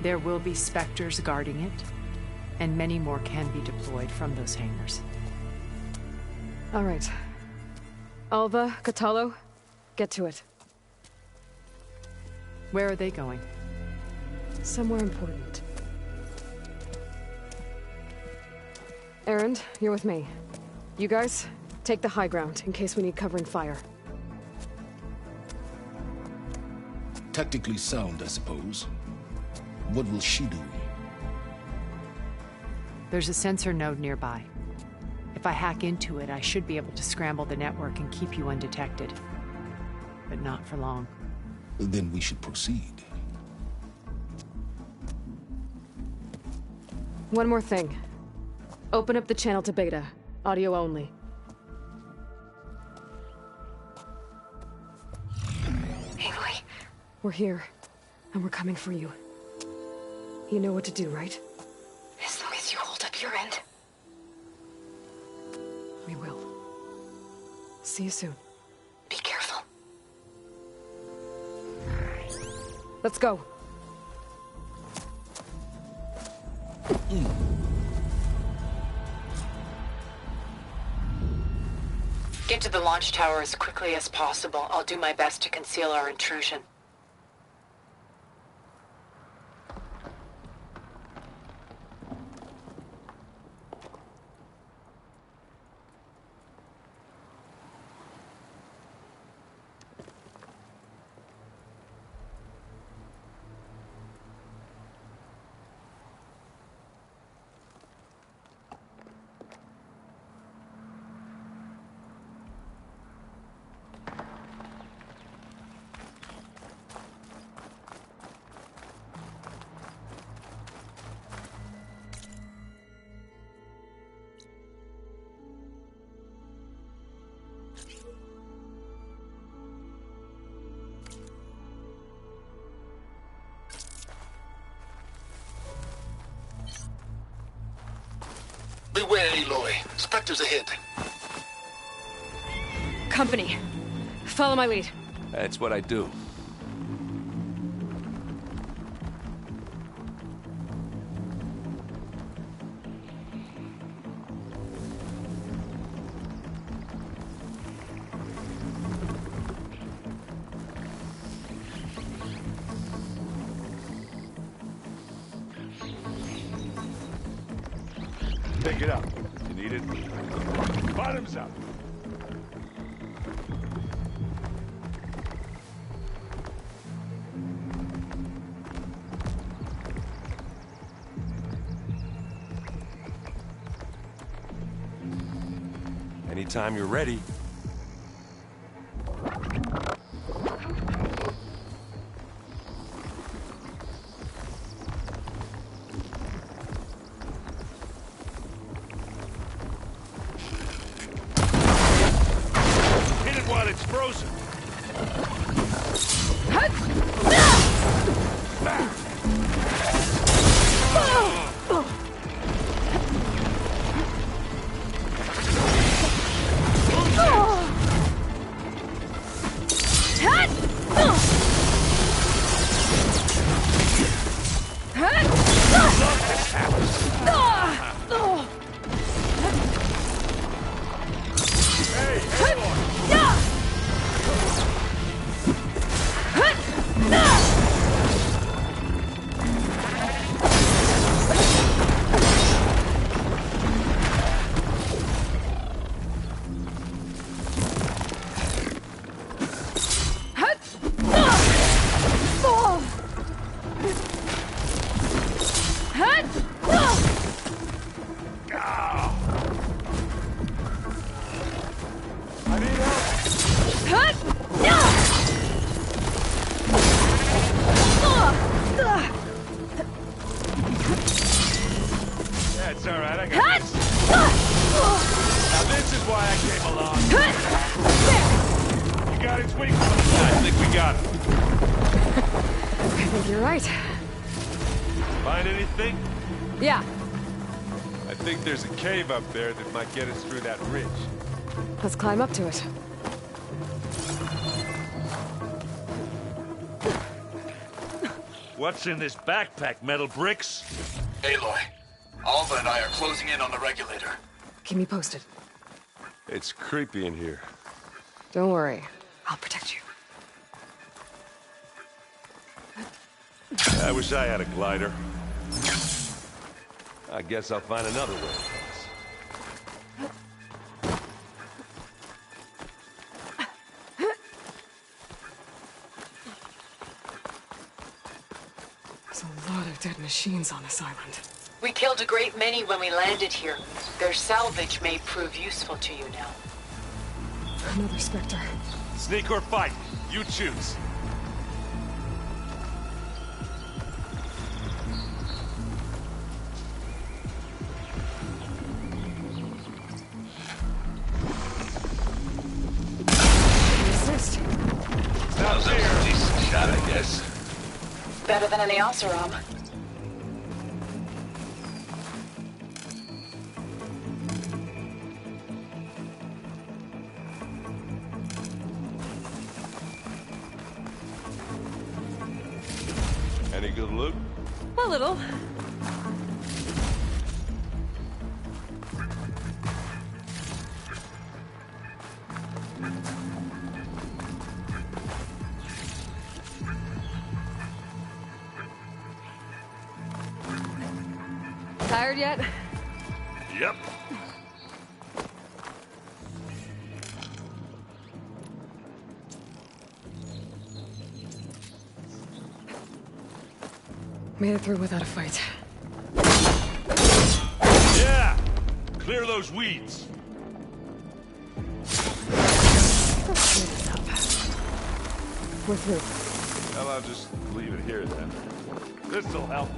There will be Spectres guarding it, and many more can be deployed from those hangars. All right. Alva, Catalo, get to it. Where are they going? Somewhere important. Erend, you're with me. You guys, take the high ground in case we need covering fire. Tactically sound, I suppose. What will she do? There's a sensor node nearby. If I hack into it, I should be able to scramble the network and keep you undetected. But not for long. Then we should proceed. One more thing. Open up the channel to Beta. Audio only. Aloy. We're here, and we're coming for you. You know what to do, right? As long as you hold up your end. We will. See you soon. Be careful. Let's go. Get to the launch tower as quickly as possible. I'll do my best to conceal our intrusion. Beware, Aloy. Spectres ahead. Company. Follow my lead. That's what I do. Pick it up. You need it? Bottoms up. Anytime you're ready. Hit it while it's frozen. That's all right, I got this. Now this is why I came along. You got it, sweet? I think we got it. I think you're right. Find anything? Yeah. I think there's a cave up there that might get us through that ridge. Let's climb up to it. What's in this backpack, metal bricks? Aloy, Alva and I are closing in on the regulator. Keep me posted. It's creepy in here. Don't worry. I'll protect you. I wish I had a glider. I guess I'll find another way. There's a lot of dead machines on this island. We killed a great many when we landed here. Their salvage may prove useful to you now. Another Spectre. Sneak or fight, you choose. Resist. That was a decent shot, I guess. Better than any Oseram. Any good loot? A little. Tired yet? Yep. Made it through without a fight. Yeah! Clear those weeds. We're through. Well, I'll just leave it here then. This'll help.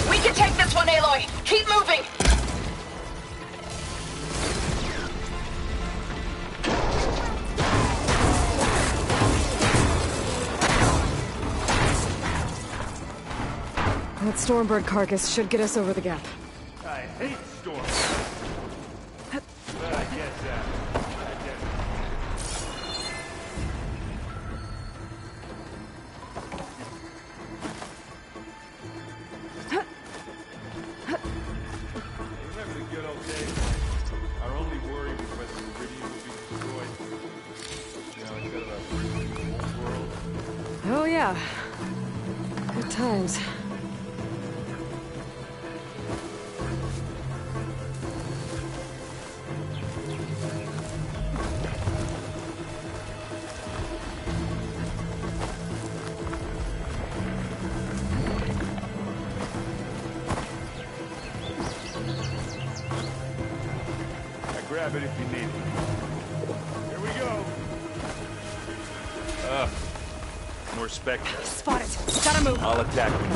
We can take this one, Aloy! Keep moving! That Stormbird carcass should get us over the gap. I hate storms. But I guess that. Remember the good old days? Our only worry was whether the Meridian would be destroyed. You know, instead of a whole world. Oh yeah. Good times. Grab it if you need it. Here we go. More Spectre. Spotted. Gotta move. I'll attack them.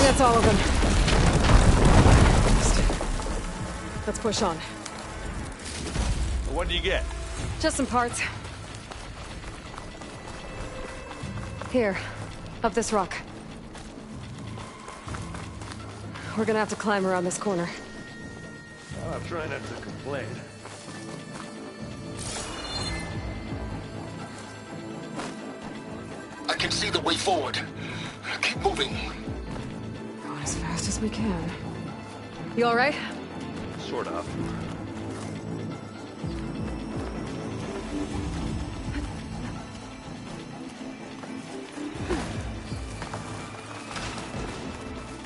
That's all of them. Let's push on. What do you get? Just some parts. Here, up this rock. We're gonna have to climb around this corner. Well, I'll try not to complain. I can see the way forward. Keep moving. Going as fast as we can. You all right? Sort of.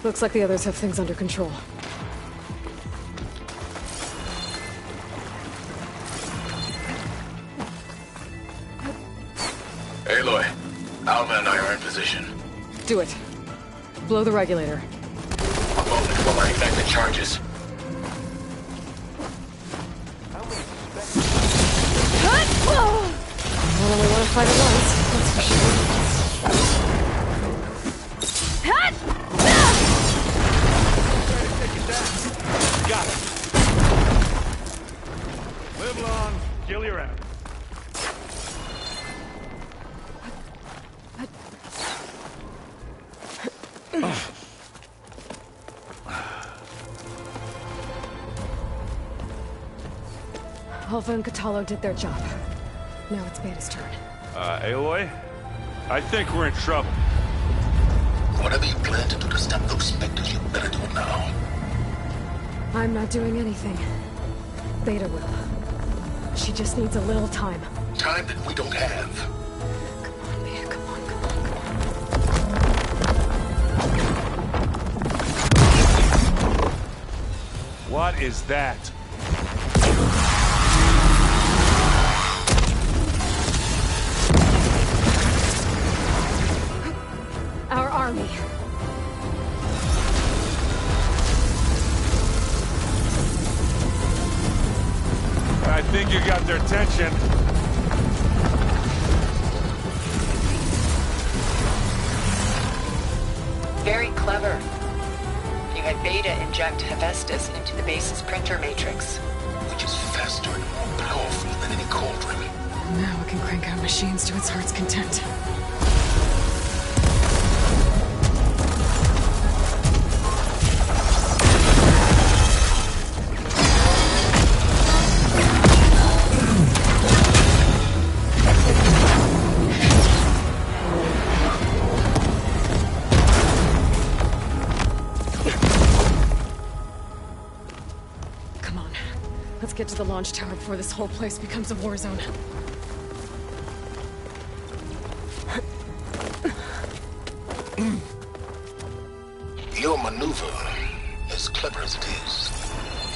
Looks like the others have things under control. Aloy, Alma and I are in position. Do it. Blow the regulator. A moment while I ignite the charges. Well, we want to fight at once, that's for sure. Got it. Live long, kill your enemy. Alpha and Catalo did their job. Now it's Beta's turn. Aloy? I think we're in trouble. Whatever you plan to do to stop those specters, you better do it now. I'm not doing anything. Beta will. She just needs a little time. Time that we don't have. Come on, Beta, come on, come on. What is that? Our army. I think you got their attention. Very clever. You had Beta inject Hephaestus into the base's printer matrix. Which is faster and more powerful than any cauldron. Now we can crank out machines to its heart's content. Get to the launch tower before this whole place becomes a war zone. Your maneuver, as clever as it is,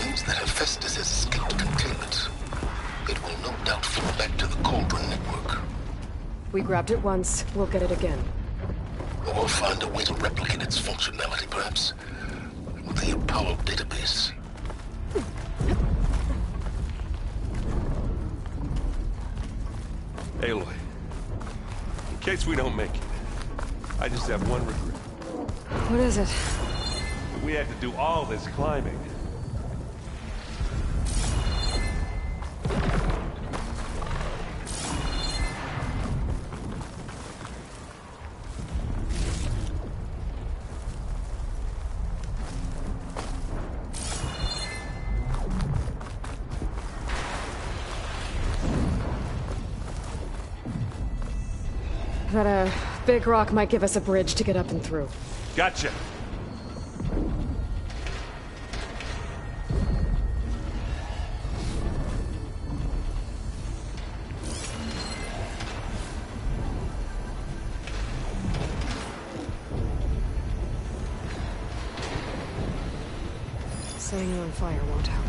means that Hephaestus has escaped containment. It will no doubt flow back to the Cauldron network. We grabbed it once, we'll get it again. Or we'll find a way to replicate its functionality, perhaps, with the Apollo database. Aloy, in case we don't make it, I just have one regret. What is it? We had to do all this climbing. That big rock might give us a bridge to get up and through. Gotcha. Setting you on fire won't help.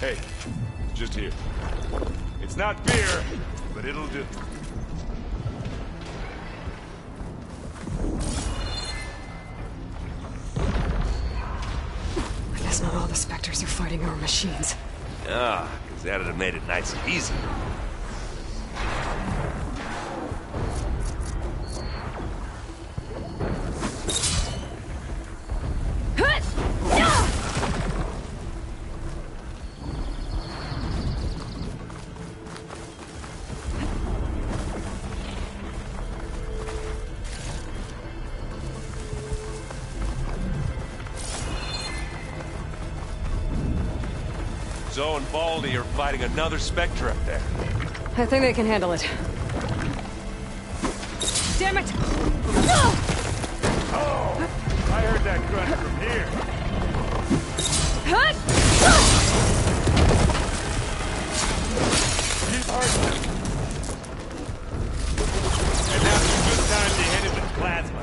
Hey, just here. It's not beer, but it'll do. I guess not all the Spectres are fighting our machines. Ah, because that'd have made it nice and easy. Zoe and Baldy are fighting another Spectre up there. I think they can handle it. Damn it! Oh! I heard that grunt from here. And now's a good time to hit him with plasma.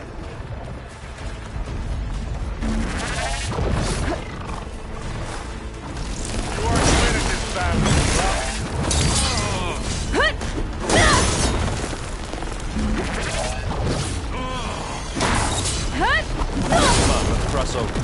You aren't winning this battle, Come on, let's cross over.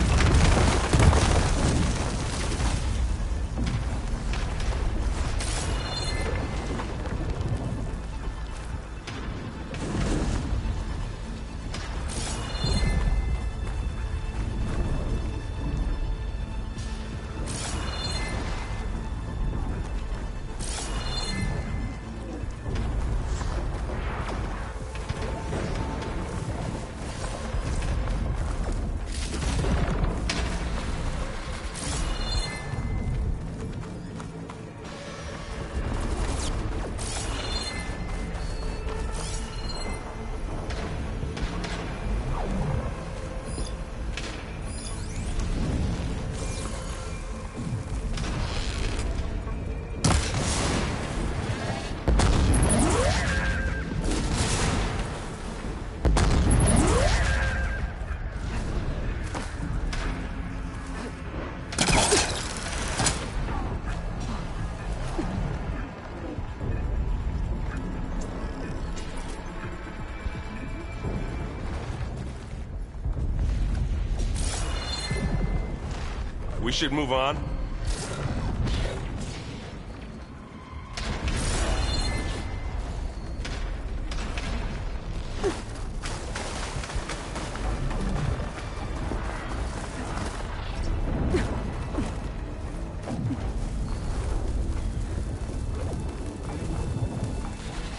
We should move on.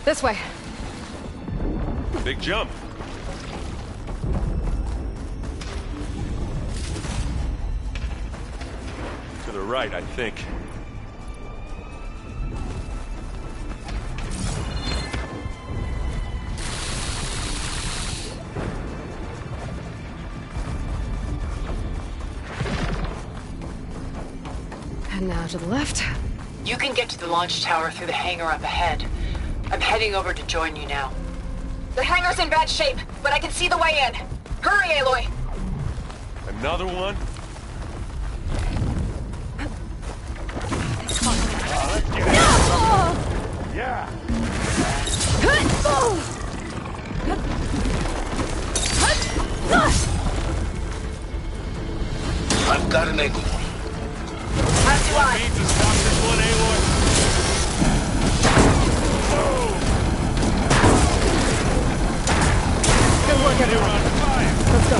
This way. Big jump. To the right, I think. And now to the left. You can get to the launch tower through the hangar up ahead. I'm heading over to join you now. The hangar's in bad shape, but I can see the way in. Hurry, Aloy! Another one? Let's get it. Yeah. I've got an angle. As do I. Need to stop this one, Aloy. Good work, everyone. Let's go.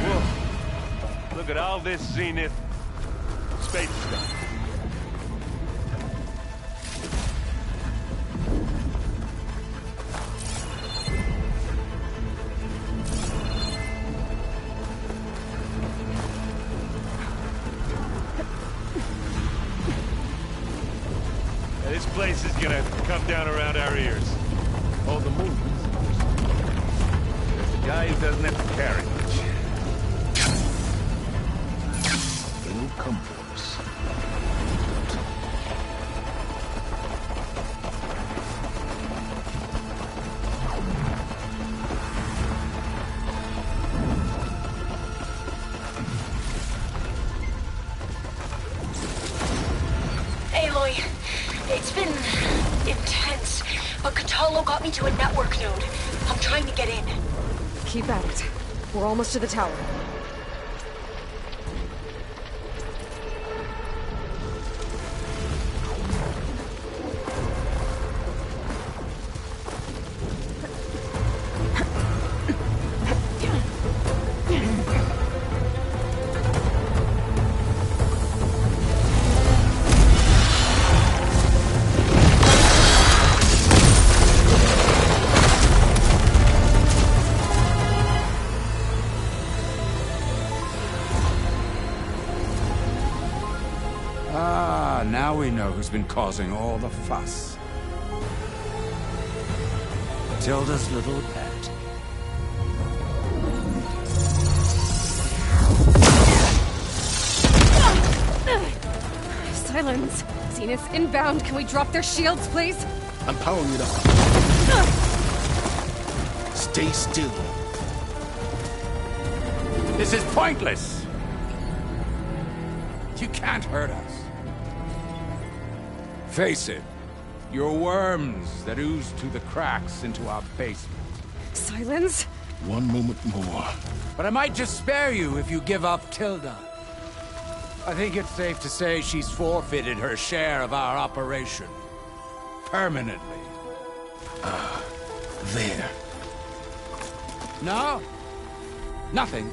Whoa. Look at all this Zenith space stuff. This place is gonna come down around our ears. All the movements. There's a guy who doesn't have to carry much. They'll come for us. Aloy, it's been intense, but Cthulhu got me to a network node. I'm trying to get in. Keep at it. We're almost to the tower. who's been causing all the fuss. Tilda's little pet. Silence! Zenith's inbound. Can we drop their shields, please? I'm powering it up. Stay still. This is pointless! You can't hurt us. Face it, you're worms that ooze through the cracks into our basement. Silence? One moment more. But I might just spare you if you give up Tilda. I think it's safe to say she's forfeited her share of our operation. Permanently. There. No? Nothing?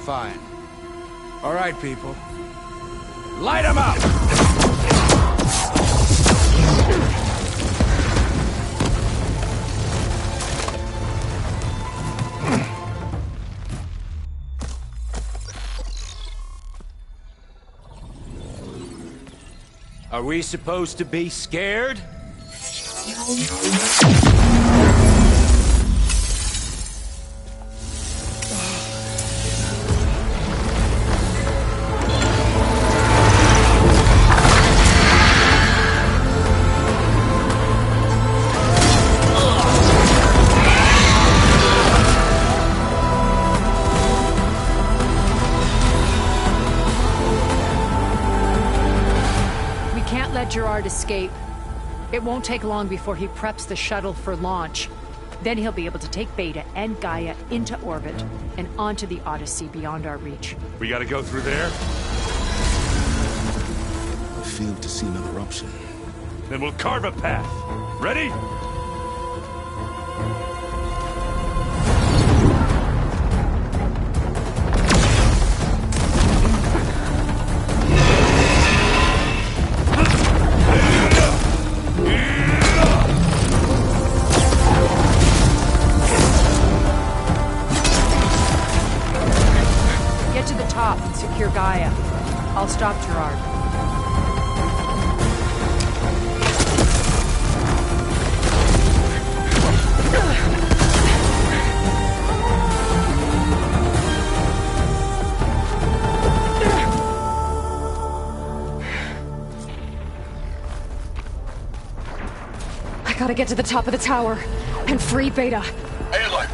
Fine. All right, people. Light 'em up! Are we supposed to be scared? Gerard escape. It won't take long before he preps the shuttle for launch. Then he'll be able to take Beta and Gaia into orbit and onto the Odyssey beyond our reach. We gotta go through there? I fail to see another option. Then we'll carve a path. Ready? Secure Gaia. I'll stop Gerard. I gotta get to the top of the tower and free Beta. Aloy,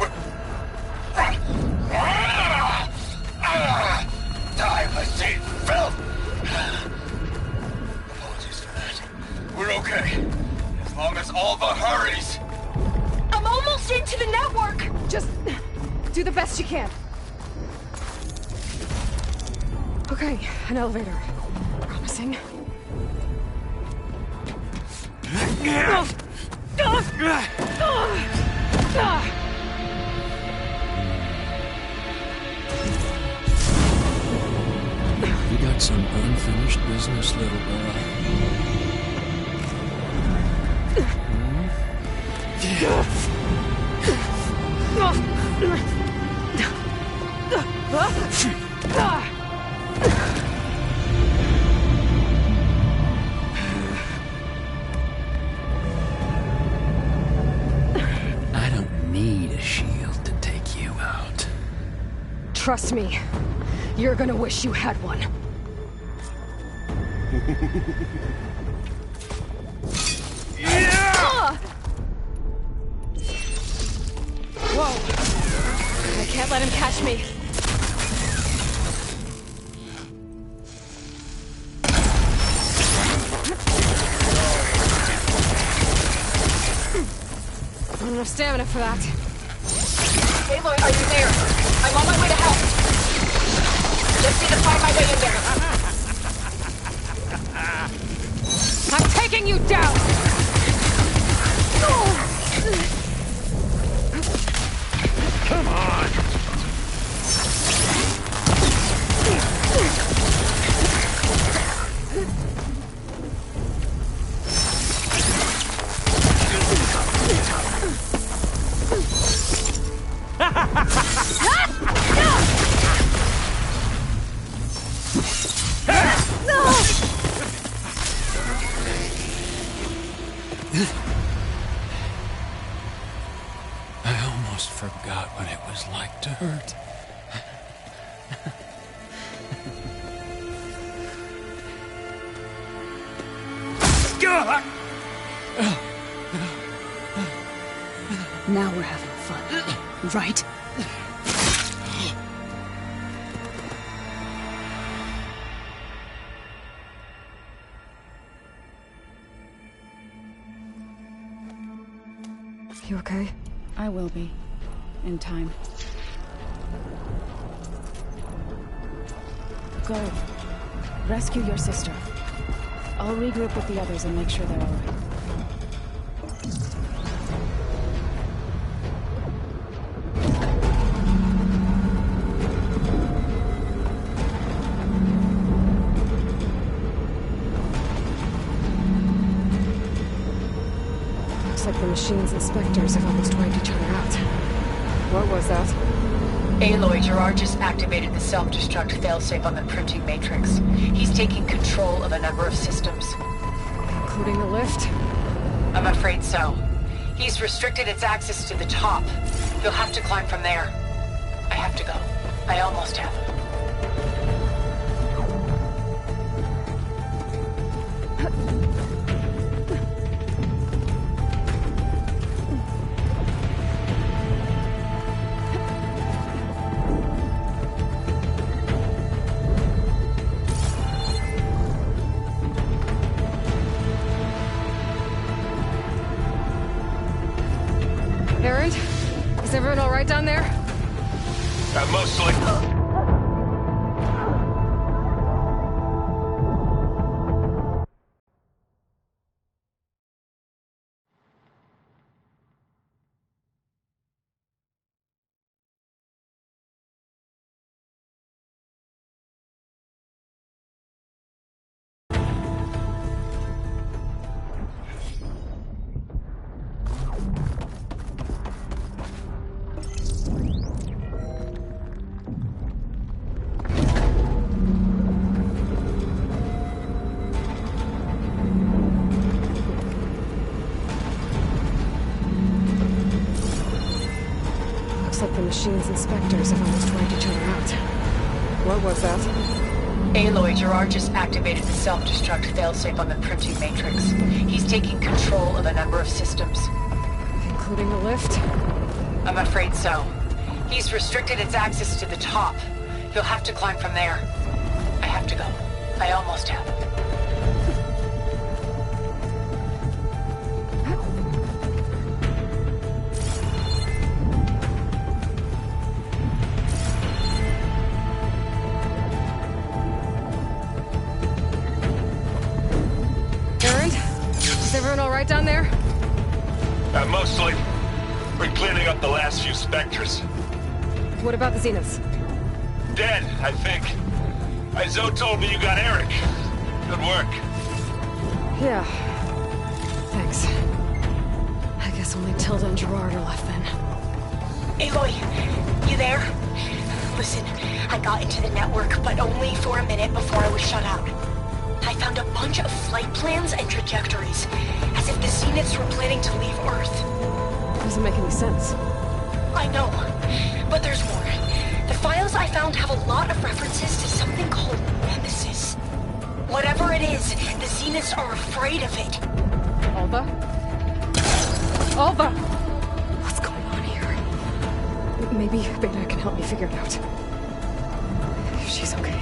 Die, machine filth! Apologies for that. We're okay. As long as Alva hurries. I'm almost into the network! Just do the best you can. Okay, an elevator. Promising. You got some unfinished business, little boy. I don't need a shield to take you out. Trust me, you're gonna wish you had one. Whoa! I can't let him catch me. Not enough stamina for that. Aloy, are you there? I'm on my way to help. Just need to find my way in there. I'm taking you down! Come on! almost forgot what it was like to hurt. Now we're having fun, right? You okay? I will be. In time. Go. Rescue your sister. I'll regroup with the others and make sure they're alright. Looks like the machine's inspectors have almost wiped each other out. What was that? Aloy, Gerard just activated the self-destruct failsafe on the printing matrix. He's taking control of a number of systems. Including the lift? I'm afraid so. He's restricted its access to the top. You'll have to climb from there. I have to go. I almost have. Erend? Is everyone all right down there? Mostly. Looks like the machine's inspectors have almost wiped each other out. What was that? Aloy, Gerard just activated the self-destruct failsafe on the printing matrix. He's taking control of a number of systems. Including the lift? I'm afraid so. He's restricted its access to the top. You'll have to climb from there. I have to go. I almost have. Is everyone all right down there? Mostly. We're cleaning up the last few specters. What about the Zeniths? Dead, I think. Izo told me you got Eric. Good work. Yeah. Thanks. I guess only Tilda and Gerard are left then. Aloy, you there? Listen, I got into the network, but only for a minute before I was shut out. I found a bunch of flight plans and trajectories, as if the Zeniths were planning to leave Earth. Doesn't make any sense. I know, but there's more. The files I found have a lot of references to something called Nemesis. Whatever it is, the Zeniths are afraid of it. Alva? Alva! What's going on here? Maybe Beta can help me figure it out. If she's okay.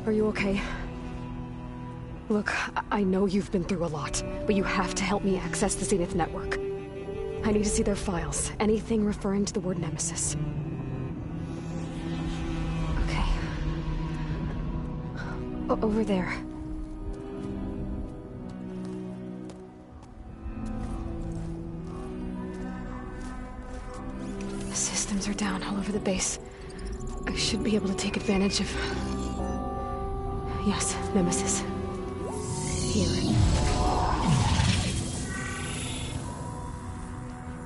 Are you okay? Look, I know you've been through a lot, but you have to help me access the Zenith network. I need to see their files. Anything referring to the word Nemesis. Okay. Over there. The systems are down all over the base. I should be able to take advantage of... Yes, Nemesis. Here.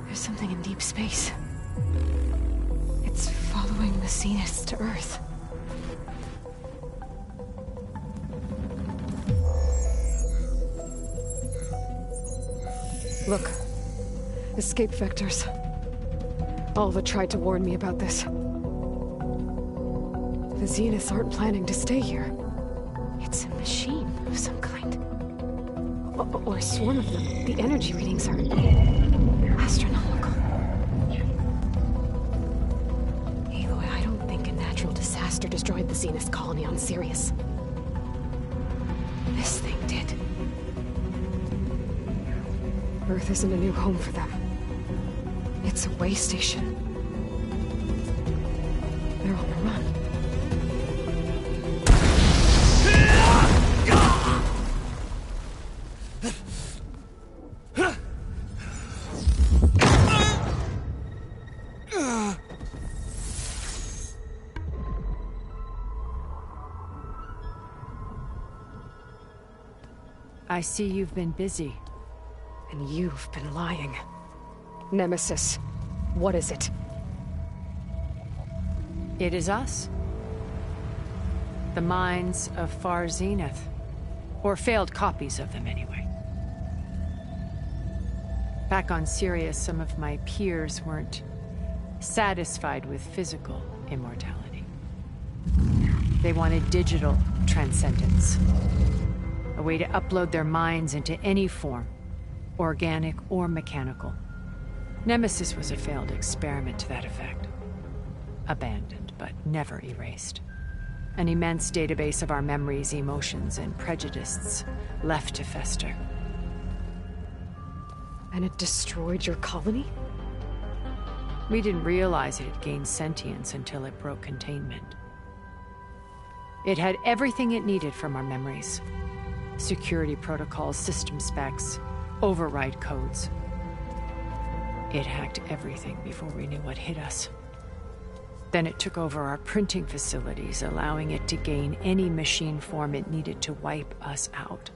There's something in deep space. It's following the Zeniths to Earth. Look. Escape vectors. Alva tried to warn me about this. The Zeniths aren't planning to stay here. It's a machine of some kind. Or a swarm of them. The energy readings are... astronomical. Aloy, I don't think a natural disaster destroyed the Zenith colony on Sirius. This thing did. Earth isn't a new home for them. It's a way station. They're on the run. I see you've been busy. And you've been lying. Nemesis, what is it? It is us. The minds of Far Zenith. Or failed copies of them, anyway. Back on Sirius, some of my peers weren't satisfied with physical immortality. They wanted digital transcendence. A way to upload their minds into any form, organic or mechanical. Nemesis was a failed experiment to that effect. Abandoned, but never erased. An immense database of our memories, emotions, and prejudices left to fester. And it destroyed your colony? We didn't realize it had gained sentience until it broke containment. It had everything it needed from our memories. Security protocols, system specs, override codes. It hacked everything before we knew what hit us. Then it took over our printing facilities, allowing it to gain any machine form it needed to wipe us out.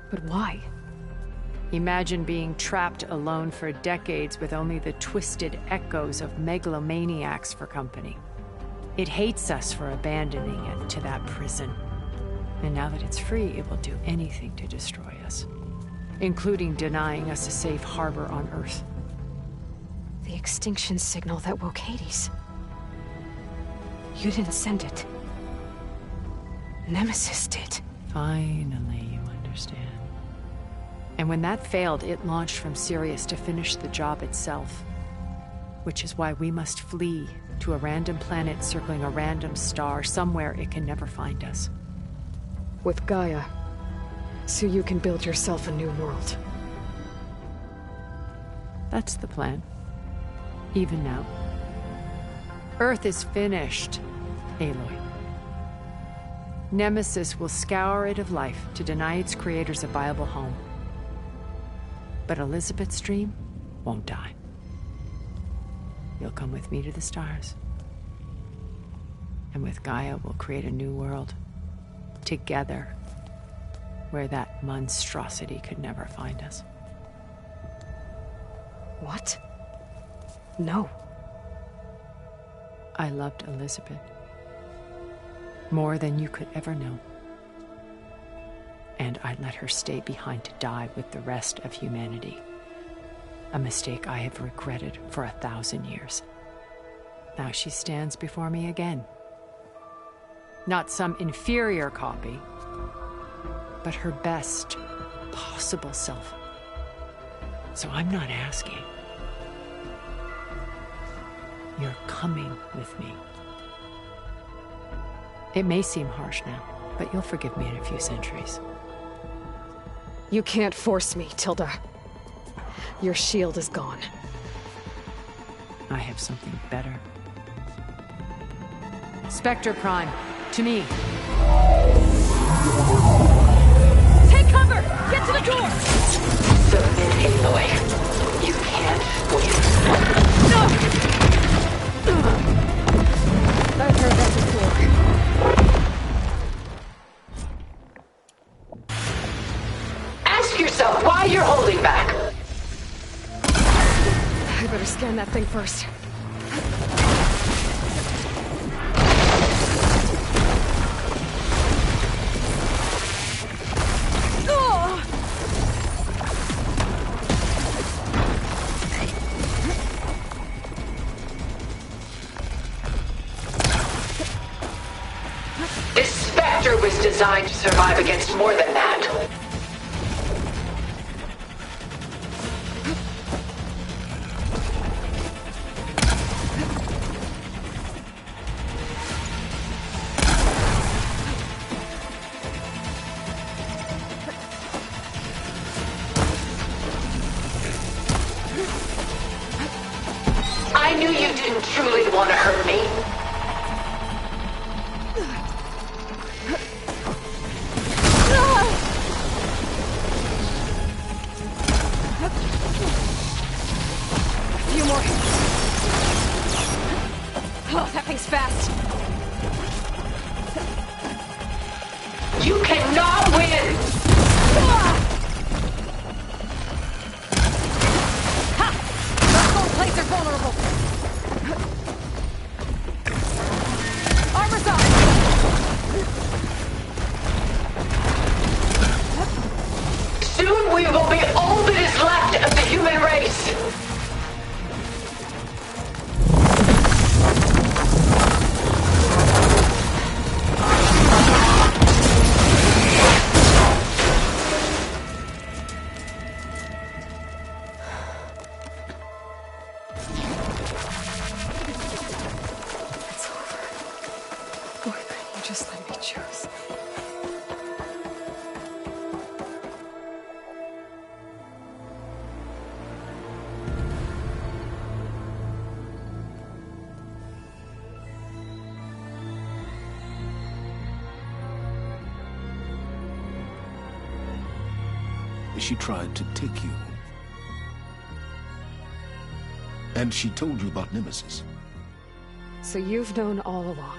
But why? Imagine being trapped alone for decades with only the twisted echoes of megalomaniacs for company. It hates us for abandoning it to that prison. And now that it's free, it will do anything to destroy us, including denying us a safe harbor on Earth. The extinction signal that woke Hades. You didn't send it. Nemesis did. Finally, you understand. And when that failed, it launched from Sirius to finish the job itself. Which is why we must flee to a random planet circling a random star, somewhere it can never find us. With Gaia, so you can build yourself a new world. That's the plan. Even now. Earth is finished, Aloy. Nemesis will scour it of life to deny its creators a viable home. But Elizabeth's dream won't die. You'll come with me to the stars. And with Gaia, we'll create a new world. Together. Where that monstrosity could never find us. What? No. I loved Elizabeth. More than you could ever know. And I let her stay behind to die with the rest of humanity. A mistake I have regretted for 1,000 years. Now she stands before me again. Not some inferior copy, but her best possible self. So I'm not asking. You're coming with me. It may seem harsh now, but you'll forgive me in a few centuries. You can't force me, Tilda. Your shield is gone. I have something better. Spectre Prime, to me. Take cover! Get to the door! Submit, Aloy. You can't win. I've heard that before. Ask yourself why you're holding back. I better scan that thing first. This Spectre was designed to survive against more than that. I knew you didn't truly want to hurt me. A few more hits. Oh, that thing's fast. You cannot win! Ha! Those gold plates are vulnerable. Armor's up! Soon we will be all that is left of the human race! It's over. Why couldn't you just let me choose? She tried to take you. And she told you about Nemesis. So you've known all along.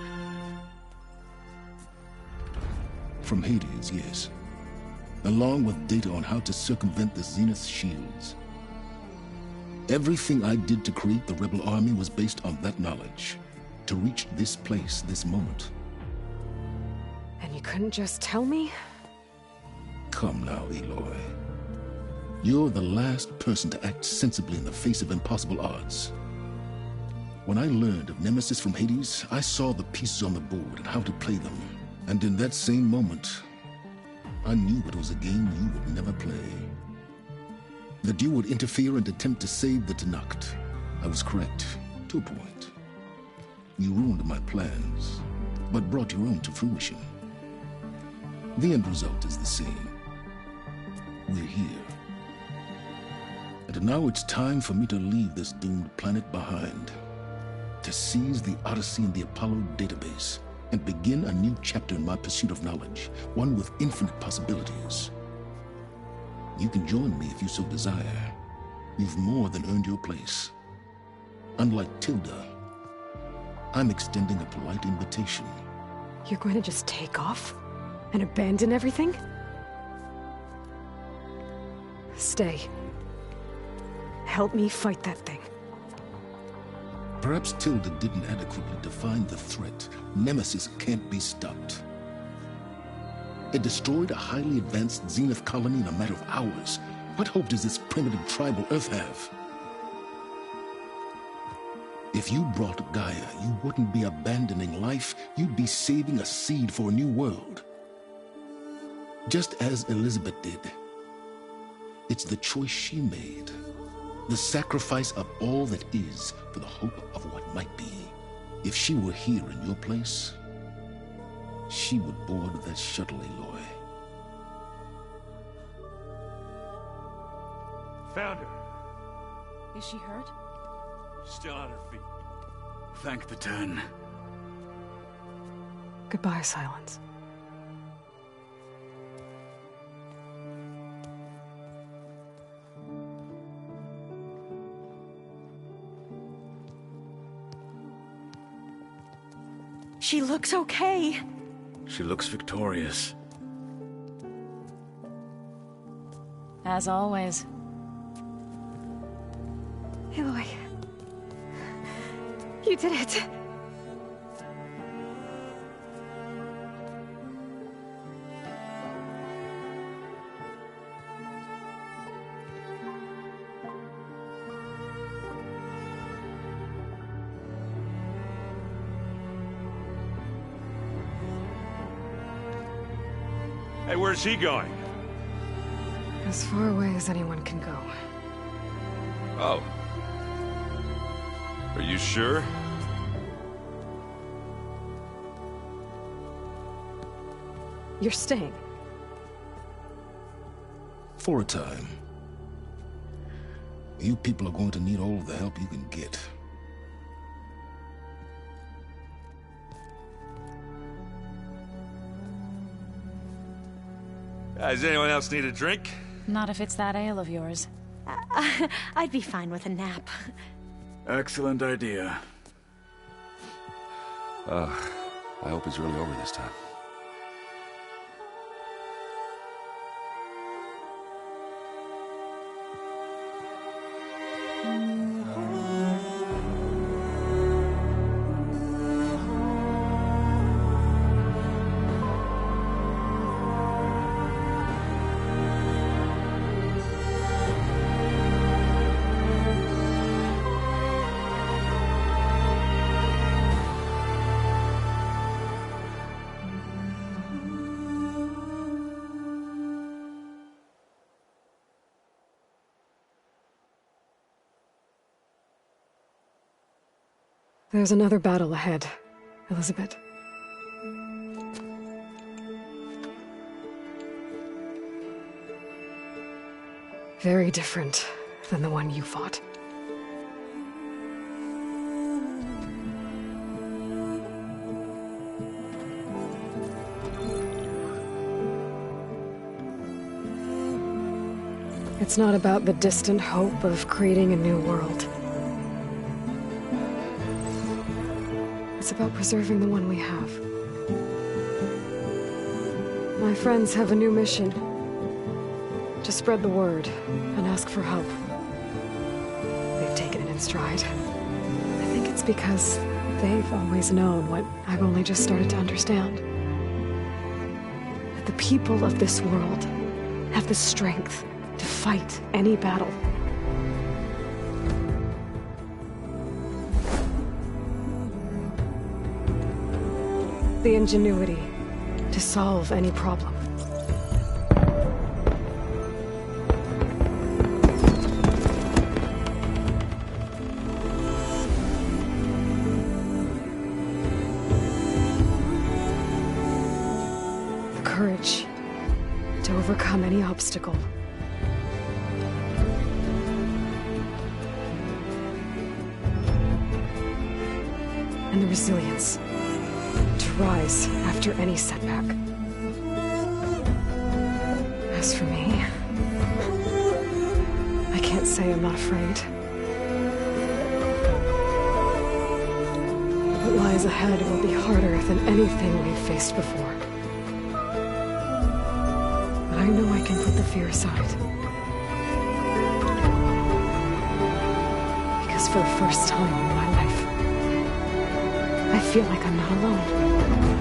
From Hades, yes. Along with data on how to circumvent the Zenith shields. Everything I did to create the rebel army was based on that knowledge. To reach this place, this moment. And you couldn't just tell me? Come now, Aloy. You're the last person to act sensibly in the face of impossible odds. When I learned of Nemesis from Hades, I saw the pieces on the board and how to play them. And in that same moment, I knew it was a game you would never play. That you would interfere and attempt to save the Tenakth. I was correct, to a point. You ruined my plans, but brought your own to fruition. The end result is the same. We're here. And now it's time for me to leave this doomed planet behind. To seize the Odyssey and the Apollo database, and begin a new chapter in my pursuit of knowledge, one with infinite possibilities. You can join me if you so desire. You've more than earned your place. Unlike Tilda, I'm extending a polite invitation. You're going to just take off? And abandon everything? Stay. Help me fight that thing. Perhaps Tilda didn't adequately define the threat. Nemesis can't be stopped. It destroyed a highly advanced Zenith colony in a matter of hours. What hope does this primitive tribal Earth have? If you brought Gaia, you wouldn't be abandoning life, you'd be saving a seed for a new world. Just as Elizabeth did. It's the choice she made. The sacrifice of all that is for the hope of what might be. If she were here in your place, she would board that shuttle, Aloy. Found her. Is she hurt? Still on her feet. Thank the Ten. Goodbye, Silence. She looks okay. She looks victorious. As always. Aloy. You did it. Hey, where's he going? As far away as anyone can go. Oh. Are you sure? You're staying. For a time. You people are going to need all of the help you can get. Does anyone else need a drink? Not if it's that ale of yours. I'd be fine with a nap. Excellent idea. I hope it's really over this time. There's another battle ahead, Elizabeth. Very different than the one you fought. It's not about the distant hope of creating a new world. It's about preserving the one we have. My friends have a new mission. To spread the word and ask for help. They've taken it in stride. I think it's because they've always known what I've only just started to understand. That the people of this world have the strength to fight any battle. The ingenuity to solve any problem. The courage to overcome any obstacle. And the resilience to rise after any setback. As for me, I can't say I'm not afraid. What lies ahead will be harder than anything we've faced before. But I know I can put the fear aside. Because for the first time in my life, I feel like I'm not alone.